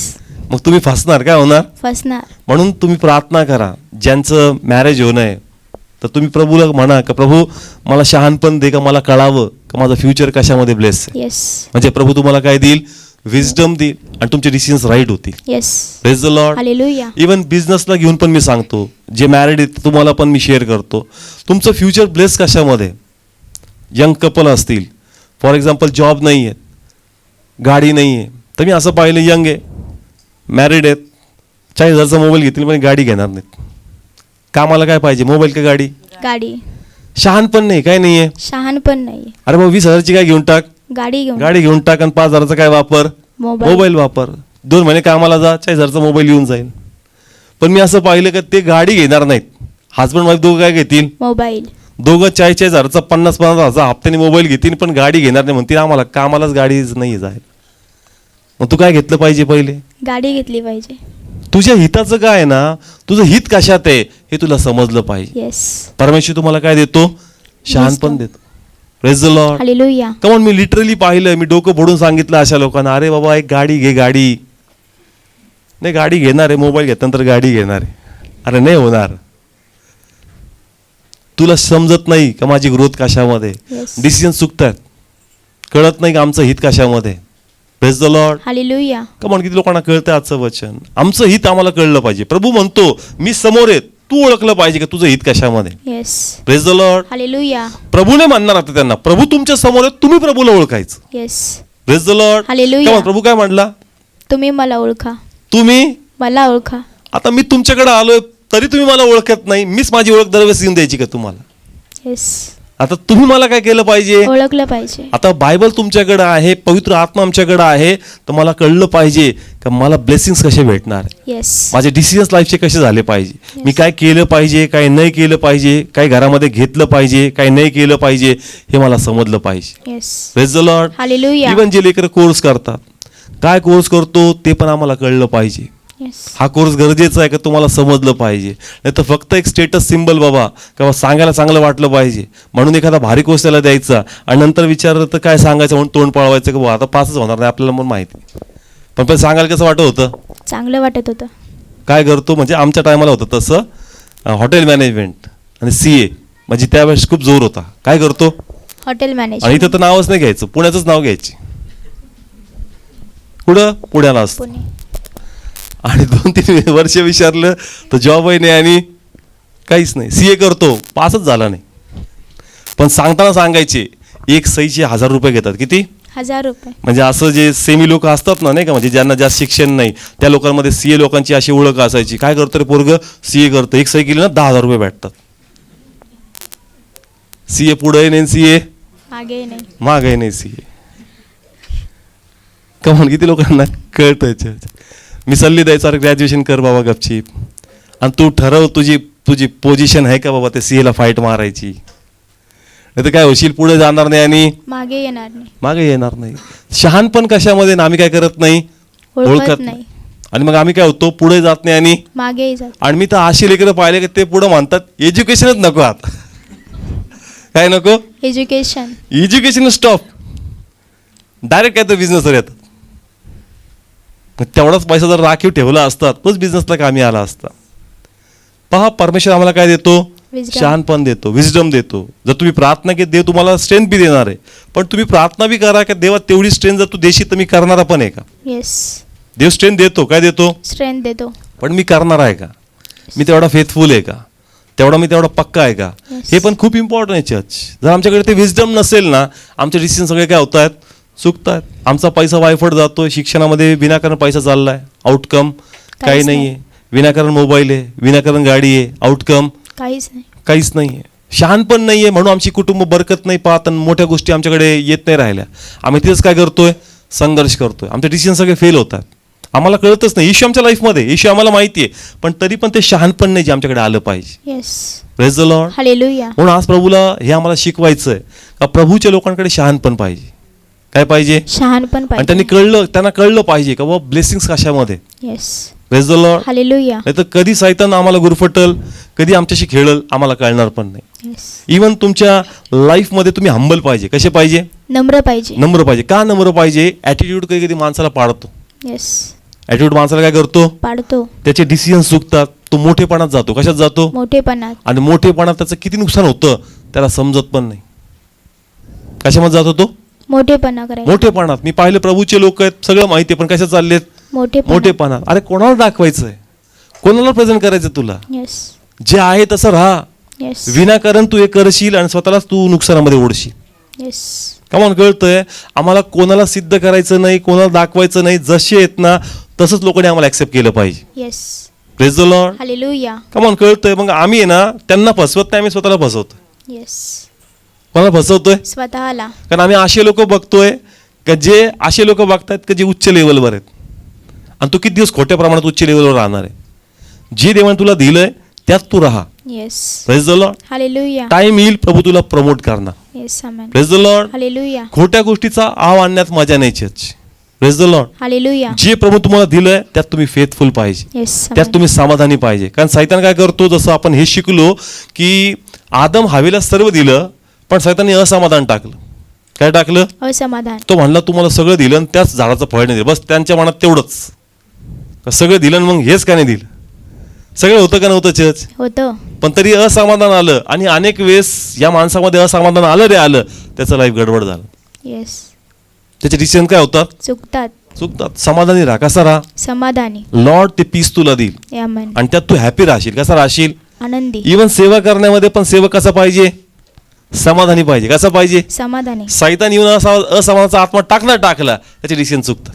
मग तुम्ही फसणार, काय होणार? फसणार. म्हणून तुम्ही प्रार्थना करा. ज्यांचं मॅरेज होणं आहे तर तुम्ही प्रभूला म्हणा का प्रभू मला शहाणपण दे, का मला कळावं का माझं फ्युचर कशामध्ये ब्लेस आहे. येस. म्हणजे प्रभू तुम्हाला काय देईल? विजडम देईल आणि तुमचे डिसिजन्स राईट होतील. Yes. Praise the Lord. Hallelujah. Even बिझनेसला घेऊन पण मी सांगतो, जे मॅरिड आहेत तुम्हाला पण मी शेअर करतो, तुमचं फ्युचर ब्लेस कशामध्ये? यंग कपल असतील, फॉर एक्झाम्पल जॉब नाही आहे, गाडी नाही आहे, तर मी असं पाहिलं यंग आहे, मॅरिड आहेत, 40,000चा मोबाईल घेतील पण गाडी घेणार नाहीत. कामाला काय पाहिजे, मोबाईल का गाडी? गाडी. शहाणपण नाही, काय नाही आहे. शहाणपण नाही. अरे मग 20,000ची काय घेऊन टाक, गाडी घेऊन. गाडी घेऊन टाक आणि 5,000चा काय वापर, मोबाईल वापर. 2 महिने कामाला जा, 40,000चा मोबाईल येऊन जाईल. पण मी असं पाहिलं का ते गाडी घेणार नाहीत. हजबंड वाईफ दोघं काय घेतील? मोबाईल. दोघं 40,000चा 50,000 हप्त्याने मोबाईल घेतील पण गाडी घेणार नाही. म्हणतील आम्हाला कामालाच गाडीच नाही जाईल. मग तू काय घेतलं पाहिजे? पहिले गाडी घेतली पाहिजे. तुझ्या हिताचं काय आहे ना, तुझं हित कशात आहे हे तुला समजलं पाहिजे. येस. परमेश्वर तुम्हाला काय देतो? शहाणपण देतो. Praise the Lord. Hallelujah. Come on, me literally पाहिलं, मी डोकं फोडून सांगितलं अशा लोकांना, अरे बाबा एक गाडी घे. गाडी नाही, गाडी घेणार आहे, मोबाईल घेतल्यानंतर गाडी घेणार आहे. अरे नाही होणार. तुला समजत नाही का माझी ग्रोथ कशामध्ये, Yes. डिसिजन चुकतात, कळत नाही का आमचं हित कशामध्ये. Praise the Lord. Hallelujah. Come on, किती लोकांना कळतं आजचं वचन? आमचं हित आम्हाला कळलं पाहिजे. प्रभू म्हणतो मी समोर येत, तू ओळखलं पाहिजे की तुझं हित कशामध्ये. Yes. Praise the Lord. Hallelujah. प्रभूने म्हणणार आता त्यांना, प्रभू तुमच्या समोर आहे, तुम्ही प्रभूला ओळखायचं. Yes. Praise the Lord. Hallelujah. प्रभू काय म्हणला, तुम्ही मला ओळखा. तुम्ही मला ओळखा. आता मी तुमच्याकडे आलोय तरी तुम्ही मला ओळखत नाही, मीच माझी ओळख दरवेळेस येऊन द्यायची का तुम्हाला. येस. आता तुम्ही मला काय केलं पाहिजे. ओळखलं पाहिजे. आता बायबल तुमच्याकडे आहे, पवित्र आत्मा आमच्याकडे आहे, तर मला कळलं पाहिजे का मला ब्लेसिंग्स कसे भेटणार, येस. माझे डिसिजन्स लाईफचे कसे झाले पाहिजे, मी काय केलं पाहिजे, काय नाही केलं पाहिजे, काय घरामध्ये घेतलं पाहिजे, काय नाही केलं पाहिजे, हे मला समजलं पाहिजे. Yes. Praise the Lord. Hallelujah. Even जे लेकरं कोर्स करतात, काय कोर्स करतो ते पण आम्हाला कळलं पाहिजे. येस. हा कोर्स गरजेचा आहे का तुम्हाला समजलं पाहिजे. नाही तर फक्त एक स्टेटस सिम्बल बाबा किंवा सांगायला चांगलं वाटलं पाहिजे म्हणून एखादा भारी कोर्स त्याला द्यायचा आणि नंतर विचारलं तर काय सांगायचं म्हणून तोंड पळवायचं की बाबा आता पासच होणार नाही आपल्याला पण माहिती. पण पण सांगायला कसं वाटत होतं, चांगलं वाटत होतं. काय करतो म्हणजे आमच्या टायमाला होतं तसं हॉटेल मॅनेजमेंट आणि CA म्हणजे त्यावेळेस खूप जोर होता. काय करतो हॉटेल आणि मॅनेजमेंट. इथं तर नावच नाही घ्यायचं, पुण्याचंच नाव घ्यायचे. कुठं पुण्याला असतं. पुणे. आणि 2-3 वर्ष विचारलं तर जॉबही नाही आणि काहीच नाही. CA करतो, पासच झाला नाही. पण सांगताना सांगायचे एक सहीचे 1000 रुपये घेतात. किती? 1000 रुपये. म्हणजे असं जे सेमी लोक असतात ना, नाही का, म्हणजे ज्यांना जास्त शिक्षण नाही त्या लोकांमध्ये CA लोकांची अशी ओळख असायची. काय करतं रे पोरग, CA करतं, एक सही केली ना 10,000 रुपये भेटतात. CA पुढे नाही, CA मागे नाही. मागे नाही. CA कमन किती लोकांना कळतं. मी सल्ली द्यायचा, अरे ग्रॅज्युएशन कर बाबा गपचीप आणि तू ठरव तुझी तुझी पोझिशन आहे का बाबा त्या CA ला फाईट मारायची. नाही तर काय होशील, पुढे जाणार नाही आणि मागे येणार नाही. मागे येणार नाही. शहाणपण कशामध्ये ना, आम्ही काय करत नाही, ओळखत नाही. आणि मग आम्ही काय होतो, पुढे जात नाही आणि मागे जात. आणि मी तर अशी लेकरं पाहिले की ते पुढे म्हणतात एज्युकेशनच नको. आता काय नको, एज्युकेशन. एज्युकेशन स्टॉप, डायरेक्ट काय तर बिझनेसवर येतात. तेवढाच पैसा जर राखीव ठेवला असता तोच बिझनेसला कामी आला असता. पहा परमेश्वर आम्हाला काय देतो, Wisdom. शहाणपण देतो, विजडम देतो. जर तुम्ही प्रार्थना की देव तुम्हाला स्ट्रेंथ बी देणार आहे, पण तुम्ही प्रार्थना बी करा की देवा तेवढी स्ट्रेंथ जर तू देशील तर मी करणारा पण आहे का. येस. देव स्ट्रेंथ देतो, काय देतो, स्ट्रेंथ देतो. पण मी करणार आहे का, मी तेवढा फेथफुल आहे का, मी तेवढा पक्का आहे का. Yes. हे पण खूप इम्पॉर्टंट आहे चर्च. जर आमच्याकडे ते विजडम नसेल ना, आमचे डिसिजन सगळे काय होत आहेत, चुकतात. आमचा पैसा वायफट जातोय, शिक्षणामध्ये विनाकारण पैसा चाललाय, आउटकम काही काहीच नाही नाही. आहे. विनाकारण मोबाईल आहे, विनाकारण गाडी आहे, आउटकम काहीच नाही. काहीच नाही आहे. शहाणपण नाही आहे म्हणून आमची कुटुंब बरकत नाही पाहत आणि मोठ्या गोष्टी आमच्याकडे येत नाही राहिल्या. आम्ही तिथेच काय करतोय, संघर्ष करतोय. आमचे डिसिजन सगळे फेल होतात. आम्हाला कळतच नाही. येशू आमच्या लाईफमध्ये, येशू आम्हाला माहिती आहे, पण तरी पण ते शहाणपण नाही जे आमच्याकडे आलं पाहिजे. Yes. Praise the Lord. Hallelujah. म्हणून आज प्रभूला हे आम्हाला शिकवायचं आहे का प्रभूच्या लोकांकडे शहाणपण पाहिजे. काय पाहिजे, शहाणपण आणि त्यांनी पाहिजे. त्यांना कळलं पाहिजे का बाबा ब्लेसिंग्स कशामध्ये. Yes. Praise the Lord. Hallelujah. नाही तर कधी सैतान आम्हाला गुरफटल, कधी आमच्याशी खेळल, आम्हाला कळणार पण नाही. येस. इवन तुमच्या लाईफमध्ये तुम्ही हंबल पाहिजे. कसे पाहिजे, नम्र पाहिजे. नम्र पाहिजे. का नम्र पाहिजे, ॲटिट्यूड कधी कधी माणसाला पाडतो. येस. ॲटिट्यूड माणसाला काय करतो, पाडतो. त्याचे डिसिजन चुकतात, तो मोठेपणात जातो. कशात जातो, मोठेपणात. आणि मोठेपणात त्याचं किती नुकसान होतं त्याला समजत पण नाही. कशामध्ये जातो तो, मोठेपणा करायचा. मोठेपणात. मी पाहिलं प्रभूचे लोक आहेत, सगळं माहिती आहे, पण कशात चाललेत, मोठेपणात. अरे कोणाला दाखवायचंय, कोणाला प्रेझेंट करायचं तुला. येस. जे आहे तसं राहा. येस. विनाकारण तू हे करशील आणि स्वतःलाच तू नुकसानामध्ये ओढशील. येस. कमाल कळतंय आम्हाला, कोणाला सिद्ध करायचं नाही, कोणाला दाखवायचं नाही. जसे आहेत ना तसंच लोकांनी आम्हाला ऍक्सेप्ट केलं पाहिजे. Yes. Praise the Lord. Hallelujah. कमाल कळतंय. मग आम्ही आहे ना त्यांना फसवत नाही, आम्ही स्वतःला फसवतो. येस. कोणाला फसवतोय, स्वतःला. कारण आम्ही असे लोक बघतोय का जे असे लोक बघतायत का जे उच्च लेवलवर आहेत, आणि तू किती दिवस खोट्या प्रमाणात उच्च लेवलवर राहणार आहे. जे देवाने तुला दिलंय त्यात तू राहा. Yes. Praise the Lord. Hallelujah. Time येईल प्रभू तुला प्रमोट करणार. Yes. Amen. Praise the Lord. Hallelujah. खोट्या गोष्टीचा आव आणण्यात मजा नाही church. Praise the Lord. Hallelujah. जे प्रभू तुम्हाला दिलंय त्यात तुम्ही फेथफुल पाहिजे, येस. त्यात तुम्ही समाधानी पाहिजे. कारण सैतान काय करतो, जसं आपण हे शिकलो की आदम हवेला सर्व दिलं, पण सैतानने असमाधान टाकलं. काय टाकलं, असमाधान. तो म्हणला तुम्हाला सगळं दिलं आणि त्याच झाडाचं फळ नाही दिलं. बस त्यांच्या मनात तेवढंच, सगळं दिलं आणि मग हेच का नाही दिलं. सगळं होतं का नव्हतं चर्च, होतं. पण तरी असमाधान आलं. आणि अनेक वेळेस या माणसामध्ये असमाधान आलं रे आलं, त्याचं लाईफ गडबड झालं. येस. त्याचे डिसिजन काय होतात, चुकतात. समाधानी राहा. कसा राहा, समाधानी. लॉर्ड ते पीस तुला देईल आमेन. आणि त्यात तू हॅपी राहशील. कसा राहशील, आनंदी इवन सेवा करण्यामध्ये पण सेवक कसा पाहिजे? समाधानी पाहिजे. कसा पाहिजे? समाधानी. सैतान येऊन असा असमाधानाचा आत्मा टाकला त्याचे डिसिजन चुकतात.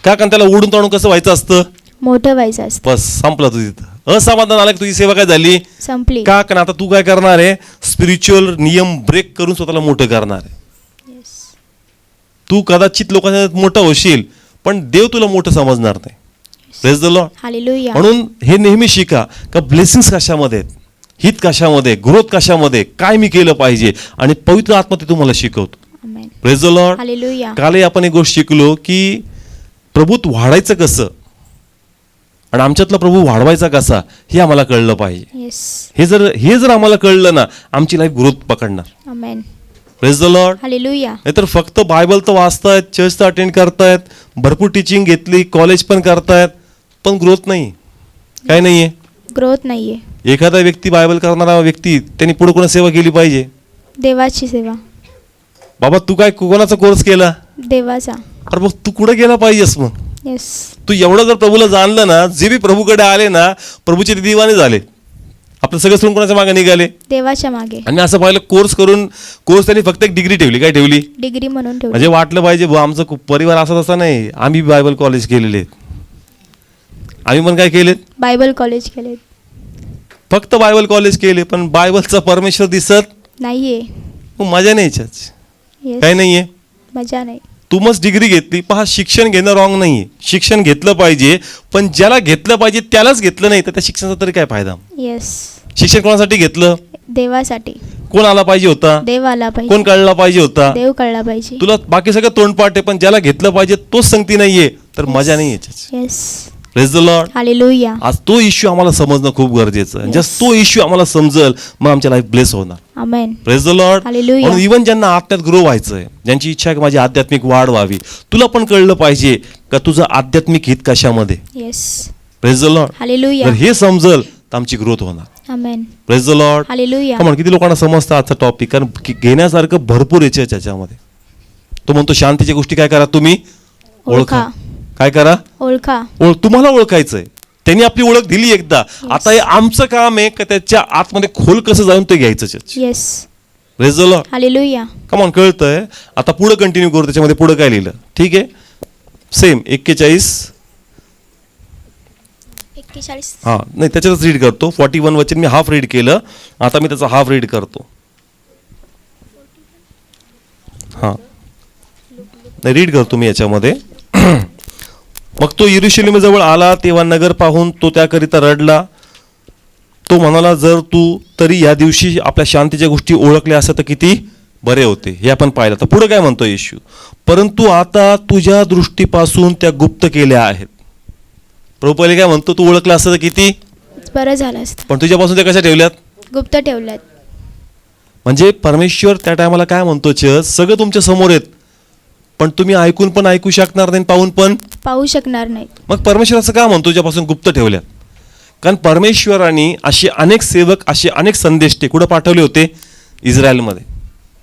का? कारण त्याला ओढून ताणून कसं व्हायचं असतं? मोठं व्हायचं असतं. बस संपला तू तिथं. असमाधान आलं की तुझी सेवा काय झाली? संपली. का? कारण आता तू काय करणार आहे? स्पिरिच्युअल नियम ब्रेक करून स्वतःला मोठं करणार आहे. तू कदाचित लोकांच्या मोठं होशील पण देव तुला मोठं समजणार नाही. Praise the Lord. हालेलुया. म्हणून हे नेहमी शिका का ब्लेसिंग्स कशामध्ये आहेत, हित कशामध्ये, ग्रोथ कशामध्ये, काय मी केलं पाहिजे, आणि पवित्र आत्मा ते तुम्हाला शिकवतो. Amen. Praise the Lord. Hallelujah. कालही आपण एक गोष्ट शिकलो की प्रभूत वाढायचं कसं आणि आमच्यातला प्रभू वाढवायचा कसा हे आम्हाला कळलं पाहिजे. येस. हे जर आम्हाला कळलं ना आमची लाईफ ग्रोथ पकडणार. Amen. Praise the Lord. Hallelujah. नाहीतर फक्त बायबल तर वाचतायत, चर्च तर अटेंड करतायत, भरपूर टीचिंग घेतली, कॉलेज पण करतायत, पण ग्रोथ नाही. काय नाहीये? ग्रोथ नाहीये. एखादा व्यक्ती बायबल करणारा व्यक्ती त्यांनी पुढे कोणा सेवा केली पाहिजे? देवाची सेवा. बाबा तू काय कोणाचा कोर्स केला? देवाचा. अरे मग तू कुठे गेला पाहिजेस? मग येस. तू एवढं जर प्रभूला जाणलं ना, जे बी प्रभूकडे आले ना प्रभूचे ते दिवाने झाले. आपलं सगळं सोडून कोणाच्या मागे निघाले? देवाच्या मागे. आणि असं पाहिलं कोर्स त्यांनी फक्त एक डिग्री ठेवली. काय ठेवली? डिग्री म्हणून ठेवली. म्हणजे वाटलं पाहिजे बुवा आमचं परिवार असा तसा नाही, आम्ही बायबल कॉलेज केलेले आहेत. आम्ही पण काय केलेत? बायबल कॉलेज केले. फक्त बायबल कॉलेज केले पण बायबलचा परमेश्वर दिसत नाहीये. मग मजा नाही याच्यात. येस. काय नाहीये? मजा नाही. तू मस्त डिग्री घेतली. पहा, शिक्षण घेणं रॉंग नाहीये, शिक्षण घेतलं पाहिजे, पण ज्याला घेतलं पाहिजे त्यालाच घेतलं नाही तर त्या शिक्षणाचा तरी काय फायदा? येस. शिक्षण कोणासाठी घेतलं? देवासाठी. कोण आला पाहिजे होता? देव आला पाहिजे. कोण कळला पाहिजे होता? देव कळला पाहिजे. तुला बाकी सगळं तोंडपाठ आहे पण ज्याला घेतलं पाहिजे तोच संगती नाहीये तर मजा नाही याच्यात. Yes. Praise the Lord. Hallelujah. आज तो इश्यू आम्हाला समजणं खूप गरजेचं आहे. जस्ट तो इश्यू आम्हाला समजल मग आमच्या लाईफ ब्लेस होणार. Amen. Praise the Lord. Hallelujah. म्हणून इव्हन ज्यांना आत्म्यात ग्रो व्हायचंय, ज्यांची इच्छा आहे की माझी आध्यात्मिक वाढ व्हावी, तुला पण कळलं पाहिजे का तुझं आध्यात्मिक हित कशामध्ये. Yes. Praise the Lord. Hallelujah. जर हे समजल तर आमची ग्रोथ होणार. Amen. Praise the Lord. Hallelujah. म्हणून किती लोकांना समजतं आजचा टॉपिक, कारण घेण्यासारखं भरपूर याच्या त्याच्यामध्ये. तो म्हणतो शांतीच्या गोष्टी काय करा तुम्ही? ओळखा. काय करा? ओळखा. तुम्हाला ओळखायचंय. त्यांनी आपली ओळख दिली एकदा. आता हे आमचं काम आहे का त्याच्या आतमध्ये खोल कसं जाऊन ते घ्यायचं. Yes. Praise the Lord. Hallelujah. Come on, कळतंय? आता पुढे कंटिन्यू करू. त्याच्यामध्ये पुढे काय लिहिलं? ठीक आहे, सेम 41. हा नाही, त्याच्यातच रीड करतो. 41 वचन मी हाफ रीड केलं, आता मी त्याचा हाफ रीड करतो. हा नाही, रीड करतो मी याच्यामध्ये. मग तो यरूशलेमेजवळ आला तेव्हा नगर पाहून तो त्याकरिता रडला. तो म्हणाला, जर तू तरी या दिवशी आपल्या शांतीच्या गोष्टी ओळखल्या असत तर किती बरे होते. हे आपण पाहिलं. तर पुढे काय म्हणतो येशू? परंतु आता तुझ्या दृष्टीपासून त्या गुप्त केल्या आहेत. प्रभू पहिले काय म्हणतो? तू ओळखलं असतं तर किती बरं झालं असतं, पण तुझ्यापासून त्या कशा ठेवल्यात? गुप्त ठेवल्यात. म्हणजे परमेश्वर त्या टायमाला काय म्हणतो? सगळं तुमच्या समोर आहेत पण तुम्ही ऐकून पण ऐकू शकणार नाही, पाहून पण पाहू शकणार नाही. मग परमेश्वर असं का म्हणतो तुझ्यापासून गुप्त ठेवल्यात? कारण परमेश्वराने असे अनेक सेवक, असे अनेक संदेश ते कुठं पाठवले होते? इस्रायलमध्ये.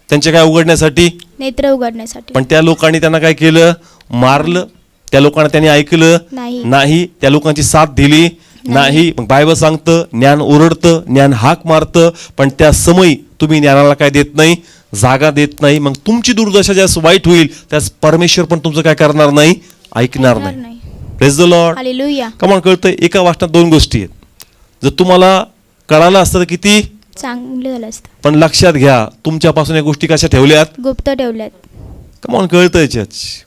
त्यांचे काय उघडण्यासाठी? नेत्र उघडण्यासाठी. पण त्या लोकांनी त्यांना काय केलं? मारलं. त्या लोकांना त्यांनी ऐकलं नाही. त्या लोकांची साथ दिली नाही. मग बायबल सांगतं ज्ञान ओरडतं, ज्ञान हाक मारतं, पण त्या समयी तुम्ही ज्ञानाला काय देत नाही? जागा देत नाही. मग तुमची दुर्दशा ज्यास वाईट होईल त्यास परमेश्वर पण तुमचं काय करणार नाही? ऐकणार नाही. Praise the Lord. हालेलुया. कमान, कळतंय? एका वाचनात दोन गोष्टी आहेत. जर तुम्हाला कळालं असतं तर किती चांगलं झालं असतं, पण पण लक्षात घ्या तुमच्यापासून या गोष्टी कशा ठेवल्यात? गुप्त ठेवल्यात. कमान, कळतंय?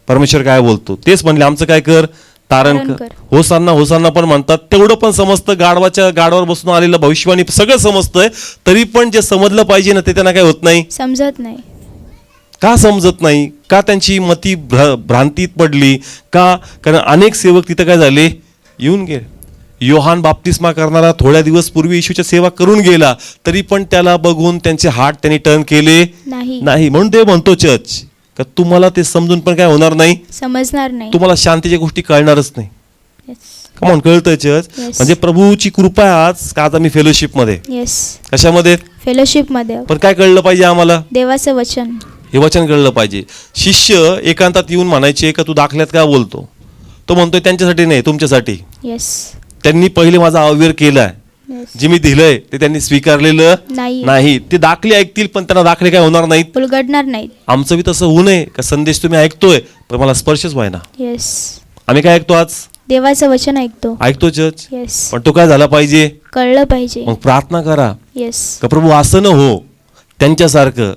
परमेश्वर काय बोलतो तेच म्हणले, आमचं काय कर? तारण कर. होसांना होसांना पण म्हणतात, तेवढं पण समजतं. गाडवावर बसून आलेलं भविष्यवाणी सगळं समजतंय, तरी पण जे समजलं पाहिजे ना ते त्यांना काय होत नाही? समजत नाही. का समजत नाही? का त्यांची मती भ्रांतीत पडली? का? कारण अनेक सेवक तिथं काय झाले? येऊन गेले. योहान बाप्तिस्मा करणारा थोड्या दिवस पूर्वी येशूच्या सेवा करून गेला, तरी पण त्याला बघून त्यांचे हात त्यांनी टर्न केले नाही. म्हणून ते म्हणतो का तुम्हाला ते समजून पण काय होणार नाही? समजणार नाही. तुम्हाला शांतीच्या गोष्टी कळणारच नाही. येस. कमॉन, कळतंय? म्हणजे प्रभूची कृपा आहे आज आम्ही फेलोशिप मध्ये. येस. कशामध्ये? फेलोशिप मध्ये. पण काय कळलं पाहिजे आम्हाला? देवाचं वचन. हे वचन कळलं पाहिजे. शिष्य एकांतात येऊन म्हणायचे का तू दाखल्यात का बोलतो? तो म्हणतोय त्यांच्यासाठी नाही, तुमच्यासाठी. येस. त्यांनी पहिले माझा अवेअर केलाय. Yes. जे मी दिलंय ते त्यांनी स्वीकारलेलं नाही. नाही. ते दाखले ऐकतील पण त्यांना दाखले काय होणार नाहीत. उलगडणार नाहीत. आमचं बी तसं होऊ नये का संदेश तुम्ही ऐकतोय पण मला स्पर्शच व्हायना. येस. आम्ही काय ऐकतो आज? देवाचं वचन ऐकतो. ऐकतो चर्च, येस. पण तो काय झाला पाहिजे? कळलं पाहिजे. मग प्रार्थना करा येस. का प्रभू असं न हो त्यांच्यासारखं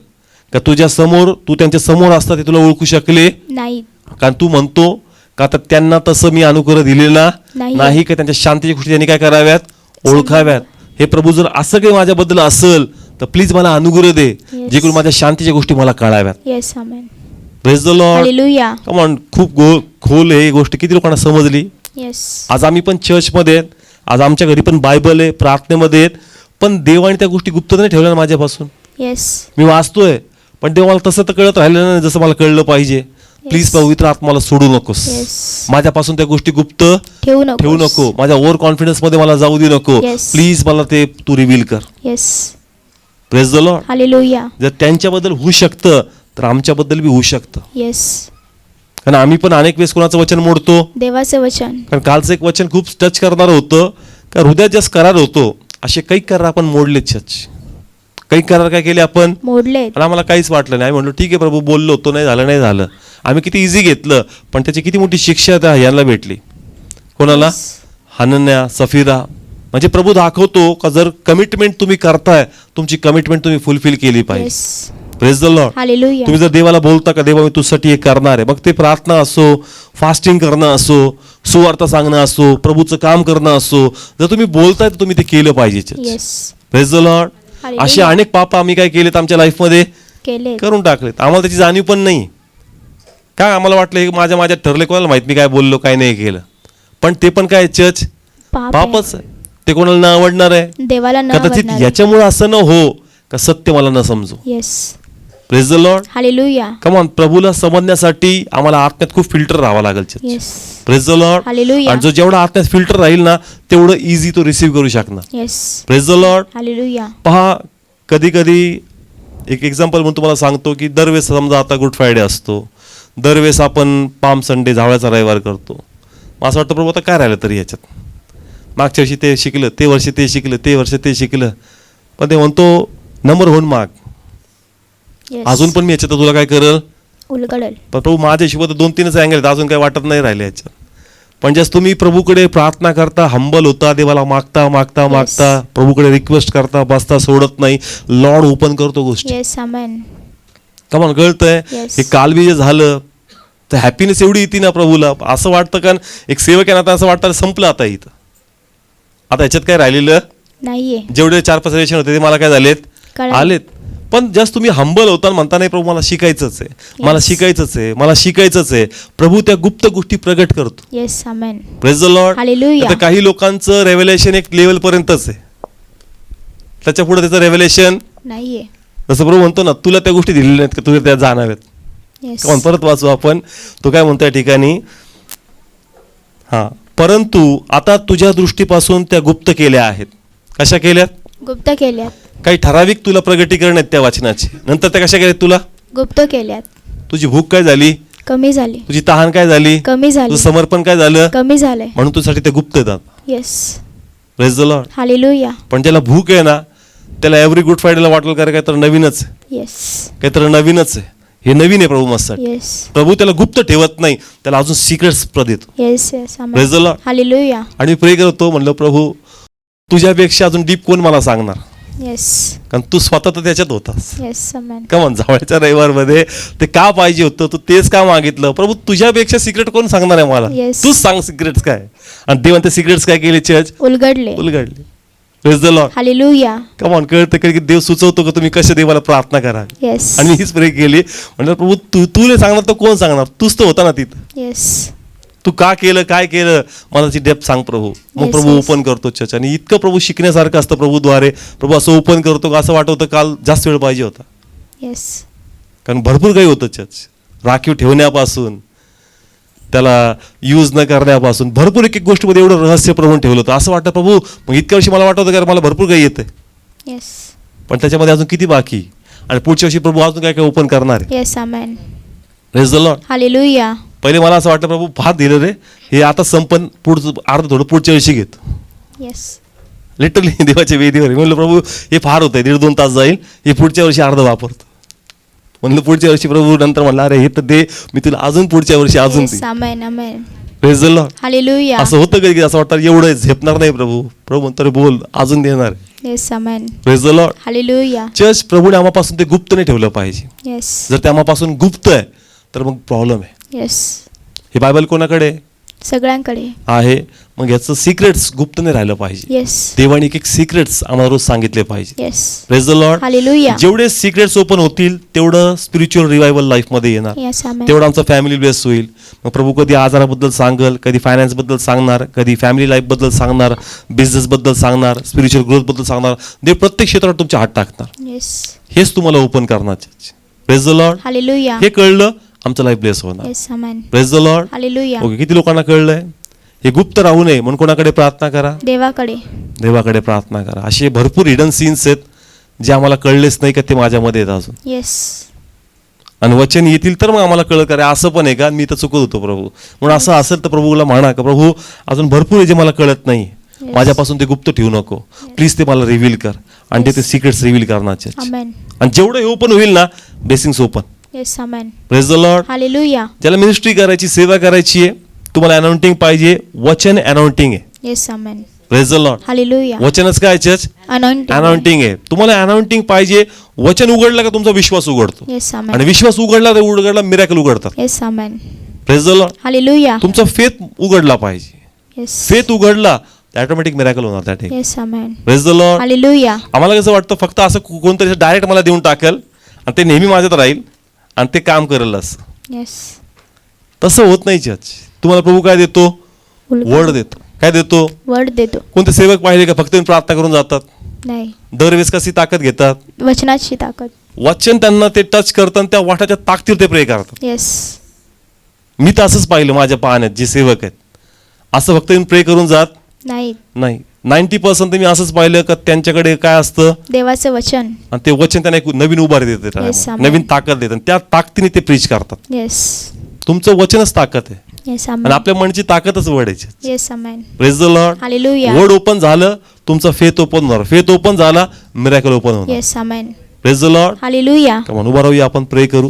का तुझ्या समोर, तू त्यांच्या समोर असता ते तुला ओळखू शकले नाहीत. कारण तू म्हणतो का आता त्यांना तसं मी अनुग्रह दिलेला नाही. नाही का त्यांच्या शांतीच्या गोष्टी त्यांनी काय कराव्यात? ओळखाव्यात. हे प्रभू जर असं काही माझ्याबद्दल असेल तर प्लीज मला अनुग्रह दे Yes. जे करून माझ्या शांतीच्या गोष्टी मला कळाव्यात. Yes. Amen. Praise the Lord. Hallelujah. Come on. खूप खोल आहे ही गोष्ट. किती लोकांना समजली? येस. आज आम्ही पण चर्चमध्ये आहेत, आज आमच्या घरी पण बायबल आहे, प्रार्थनेमध्ये आहेत, पण देवाने त्या गोष्टी गुप्त नाही ठेवल्या ना माझ्यापासून. येस. मी वाचतोय पण देव मला तसं तर कळत राहिलं नाही जसं मला कळलं पाहिजे. प्लीज पवित्र आत्माला सोडू नकोस. Yes. माझ्यापासून त्या गोष्टी गुप्त ठेवू ठेवू नको. माझ्या ओव्हर कॉन्फिडन्स मध्ये मला जाऊ दे नको. Yes. प्लीज मला ते तू रिव्हील कर. Yes. Praise the Lord. Hallelujah. जर त्यांच्याबद्दल होऊ शकतं तर आमच्याबद्दल बी होऊ शकतं. येस. कारण आम्ही पण अनेक वेळेस कोणाचं वचन मोडतो. देवाचं वचन. कारण कालचं एक वचन खूप टच करणार होतं का हृदयात जास्त करार होतो. असे काही करार आपण मोडले चर्च. काही करार काय केले आपण? मोडलेत. आणि आम्हाला काहीच वाटलं नाही. आम्ही म्हणलो ठीक आहे प्रभू, बोललो होतो, नाही झालं. आम्ही किती इझी घेतलं पण त्याची किती मोठी शिक्षा त्या यांना भेटली. कोणाला? हनन्या, सफीरा. म्हणजे प्रभू दाखवतो का जर कमिटमेंट तुम्ही करताय तुमची कमिटमेंट तुम्ही फुलफिल केली पाहिजे. Yes. Praise the Lord. Hallelujah. तुम्ही जर देवाला बोलता का देवा मी तुझ्यासाठी हे करणार आहे, मग ते प्रार्थना असो, फास्टिंग करणं असो, सुवार्ता सांगणं असो, प्रभूचं काम करणं असो, जर तुम्ही बोलताय तर तुम्ही ते केलं पाहिजे. Yes. Praise the Lord. Hallelujah. असे अनेक पाप आम्ही काय केलेत आमच्या लाईफमध्ये? केलेत. करून टाकलेत. आम्हाला त्याची जाणीव पण नाही. काय आम्हाला वाटलं हे माझ्या ठरले, कोणाला माहित मी काय बोललो काय नाही केलं. पण ते पण काय चर्च पाप आहे. पापच आहे. ते कोणाला न आवडणार आहे. देवाला न कदाचित आवडणार. याच्यामुळे असं न हो का सत्य मला न समजू. Yes. Praise the Lord. Hallelujah. Come on. प्रभूला समजण्यासाठी आम्हाला आत्म्यात खूप फिल्टर राहावं लागेल church. Yes. Praise the Lord. Hallelujah. आणि जो जेवढा आत्म्यात फिल्टर राहील ना तेवढं इझी तो रिसीव्ह करू शकणार. Yes. Praise the Lord. Hallelujah. पहा, कधी कधी एक एक्झाम्पल म्हणून तुम्हाला सांगतो की दरवेळेस समजा आता गुड फ्रायडे असतो, दरवेळेस आपण पाम संडे झावळ्याचा रविवार करतो. मग असं वाटतं प्रभू आता काय राहिलं तरी ह्याच्यात. मागच्या वर्षी ते शिकलं, ते वर्षी ते शिकलं, ते वर्ष ते शिकलं, पण ते म्हणतो नंबर होऊन माग येस. अजून पण मी याच्यात तुला काय करल. उलगडेल. पण प्रभू माझ्या हिशोबात 2-3च अँगल आहेत, अजून काही वाटत नाही राहिले याच्यात. पण जस्ट तुम्ही प्रभूकडे प्रार्थना करता, हंबल होता, देवाला मागता मागता मागता, प्रभूकडे रिक्वेस्ट करता, बसता, सोडत नाही, लॉर्ड ओपन करतो गोष्टी. येस. आमेन. कमान कळतंय. Yes. हे काल बी जे झालं तर हॅपीनेस एवढी येते ना प्रभूला. असं वाटतं कारण एक सेवक आहे ना, आता असं वाटतं संपलं आता इथं. आता याच्यात काय राहिलेलं नाहीये. जेवढे 4-5 रिलेशन होते ते मला काय झालेत? कळालं. आलेत. पण जस्ट तुम्ही हंबल होता म्हणता नाही प्रभू मला शिकायचंच आहे, मला शिकायचंच आहे, मला शिकायचंच आहे. प्रभू त्या गुप्त गोष्टी प्रगट करतो. Yes. Amen. Praise the Lord. Hallelujah. आता काही लोकांचं रेव्हेलेशन एक लेवल पर्यंतच आहे, त्याच्या पुढे त्याचं रेव्हेलेशन नाहीये. जसं प्रभू म्हणतो ना तुला त्या गोष्टी दिलेल्या नाहीत का तुला त्या जाणाव्यात. येस. कोण परत वाचू आपण. तो काय म्हणतो या ठिकाणी? हा, परंतु आता तुझ्या दृष्टीपासून त्या गुप्त केल्या आहेत. कशा केल्यात? गुप्त केल्यात. काही ठराविक तुला प्रगटीकरण आहेत त्या वाचनाची. नंतर त्या कशा केल्यात तुला? गुप्त केल्यात. तुझी भूक काय झाली? कमी झाली. तुझी तहान काय झाली? कमी झाली. तुझं समर्पण काय झालं? कमी झालंय. म्हणून तुझ्यासाठी ते गुप्त येतात. Yes. Praise the Lord. Hallelujah. पण ज्याला भूक आहे ना त्याला एव्हरी गुड फ्रायडेला वाटेल का काय तर नवीनच आहे, येस. काहीतरी नवीनच आहे. हे नवीन आहे प्रभू मस्साठी. येस. प्रभू त्याला गुप्त ठेवत नाही, त्याला अजून सिक्रेट्स देतो. Yes. Yes. Amen. Praise the Lord. Hallelujah. आणि प्रे करतो म्हणलं प्रभू तुझ्यापेक्षा अजून डीप कोण मला सांगणार, येस. कारण तू स्वतः तर त्याच्यात होतास. येस. आमेन. का म्हण जावळच्या रविवारमध्ये ते का पाहिजे होतं, तू तेच का मागितलं. प्रभू तुझ्यापेक्षा सिक्रेट कोण सांगणार आहे मला? Yes. तूच सांग सिक्रेट्स काय. आणि देवाने ते सिक्रेट्स काय केले? चर्च उलगडले. उलगडले. Praise the Lord. Hallelujah. Come on. कळतं की देव सुचवतो का तुम्ही कशा देवाला प्रार्थना करा. येस. आणि हीच प्रे केली म्हणजे प्रभू तू नाही सांगणार तर कोण सांगणार? तूच तर होता ना तिथं. येस. तू का केलं, काय केलं, मला त्याची डेप्थ सांग प्रभू. मग Yes, प्रभू yes. ओपन करतो चर्च. आणि इतकं प्रभू शिकण्यासारखं असतं प्रभूद्वारे. प्रभू असं ओपन करतो का असं वाटतं काल जास्त वेळ पाहिजे होता. येस. कारण भरपूर काही होतं चर्च. राखीव ठेवण्यापासून त्याला यूज न करण्यापासून भरपूर एक एक गोष्टीमध्ये एवढं रहस्य प्रभून ठेवलं होतं. असं वाटतं प्रभू मग इतक्या वर्षी मला वाटत होतं का मला भरपूर काही येतं, येस. पण त्याच्यामध्ये अजून किती बाकी. आणि पुढच्या वर्षी प्रभू अजून काय काय ओपन करणार आहे. Yes. Amen. Praise the Lord. Hallelujah. पहिले मला असं वाटतं प्रभू फार दिलं रे, हे आता संपन पुढचं अर्ध थोडं पुढच्या वर्षी घेत. येस. लिटरली देवाच्या वेदीवर म्हणलं प्रभू हे फार होतंय 1.5-2 तास जाईल, हे पुढच्या वर्षी अर्ध वापरतो. म्हणलं पुढच्या वर्षी प्रभू नंतर म्हणलं अरे हे तर दे, मी तुला अजून पुढच्या वर्षी अजून Yes, they. amen, amen. Praise the Lord. Hallelujah. असं होतं कधी असं वाटतं एवढं झेपणार नाही प्रभू. प्रभू म्हणतो बोल अजून देणार. Yes, amen. Praise the Lord. Hallelujah. Church प्रभूने आम्हापासून ते गुप्त नाही ठेवलं पाहिजे. Yes. जर ते आम्हापासून गुप्त आहे तर मग प्रॉब्लेम आहे. Yes. हे बायबल कोणाकडे सगळ्यांकडे. आहे? मग याचं सिक्रेट्स गुप्त नाही राहिलं पाहिजे. Yes. देवाने एक सिक्रेट्स आम्हाला रोज सांगितले पाहिजे. Yes. Praise the Lord. Hallelujah. जेवढे सिक्रेट्स ओपन होतील तेवढं स्पिरिच्युअल रिवायवल लाईफ मध्ये येणार. Yes, amen. तेवढं आमचं फॅमिली बेस होईल. मग प्रभू कधी आजाराबद्दल सांगल, कधी फायनान्स बद्दल सांगणार, कधी फॅमिली लाईफ बद्दल सांगणार, बिझनेस बद्दल सांगणार, स्पिरिच्युअल ग्रोथ बद्दल सांगणार. देव प्रत्येक क्षेत्रात तुमचे हात टाकणार. Yes. हेच तुम्हाला ओपन करणार. Praise the Lord. Hallelujah. हे कळलं आमचं लाईफ ब्लेस होणार. Yes, amen. Praise the Lord. Hallelujah. Okay, किती लोकांना कळलंय? हे गुप्त राहू नये म्हणून कोणाकडे प्रार्थना करा? देवाकडे. देवाकडे प्रार्थना करा. असे भरपूर हिडन सीन्स आहेत जे आम्हाला कळलेच नाही का ते माझ्यामध्ये आहेत अजून. Yes. आणि वचन येतील तर मग आम्हाला कळलं का असं पण आहे का, मी तर चुकत होतो प्रभू. म्हणून असं असेल तर प्रभूला म्हणा का प्रभू अजून भरपूर आहे जे मला कळत नाही, Yes. माझ्यापासून ते गुप्त ठेवू नको प्लीज, ते मला रिव्हील कर. आणि ते सिक्रेट्स रिव्हील करण्याचे. Amen. आणि जेवढं हे ओपन होईल ना blessings open. Yes, amen. Praise the Lord. Hallelujah. ज्याला मिनिस्ट्री करायची, सेवा करायची आहे, तुम्हाला अनाउंटिंग पाहिजे, वचन अनाउंटिंग आहे. Yes, amen. Praise the Lord. Hallelujah. वचनच काय चर्च? Anointing. अनाउंटिंग आहे. तुम्हाला अनाउंटिंग पाहिजे. वचन उघडलं का तुमचा विश्वास उघडतो. Yes, आणि amen. विश्वास उघडला मिरॅकल उघडतात. Yes, amen. Praise the Lord. Hallelujah. तुमचा फेथ उघडला पाहिजे. Yes. फेथ उघडला ऑटोमॅटिक मिरॅकल होणार त्या ठिकाणी. Yes, amen. Praise the Lord. Hallelujah. आम्हाला कसं वाटतं फक्त असं कोणतरी डायरेक्ट मला देऊन टाकेल आणि ते नेहमी माझ्यात राहील आणि ते काम करेल असं. Yes. तसं होत नाही चर्च. तुम्हाला प्रभू काय देतो? वर्ड देतो. काय देतो? वर्ड देतो. कोणते सेवक पाहिले का फक्त प्रार्थना करून जातात? नाही. दरवेळेस कशी ताकद घेतात? वचनाची ताकद. वचन त्यांना ते टच करतात, त्या वाटाच्या ताकदीवर ते प्रे करतात. Yes. मी तर असंच पाहिलं माझ्या पाहण्यात जे सेवक आहेत, असं फक्त येऊन प्रे करून जात नाही. नाही. 90% मी असंच पाहिलं का त्यांच्याकडे काय असतं, देवाचं वचन. आणि ते वचन त्यांना एक नवीन उभारी देते, Yes, amen. नवीन ताकद देते, आणि त्या ताकदीने ते प्रीच करतात. Yes. तुमचं वचनच ताकद आहे. Yes, आणि amen. आपल्या मनची ताकदच वर्ड आहे. Yes, amen. Praise the Lord. Hallelujah. Word open झालं, तुमचा फेथ ओपन होणार. फेथ ओपन झाला, मिरॅकल ओपन होणार. Yes, amen. Praise the Lord. Hallelujah. कमान उभा राहूया, आपण प्रे करू.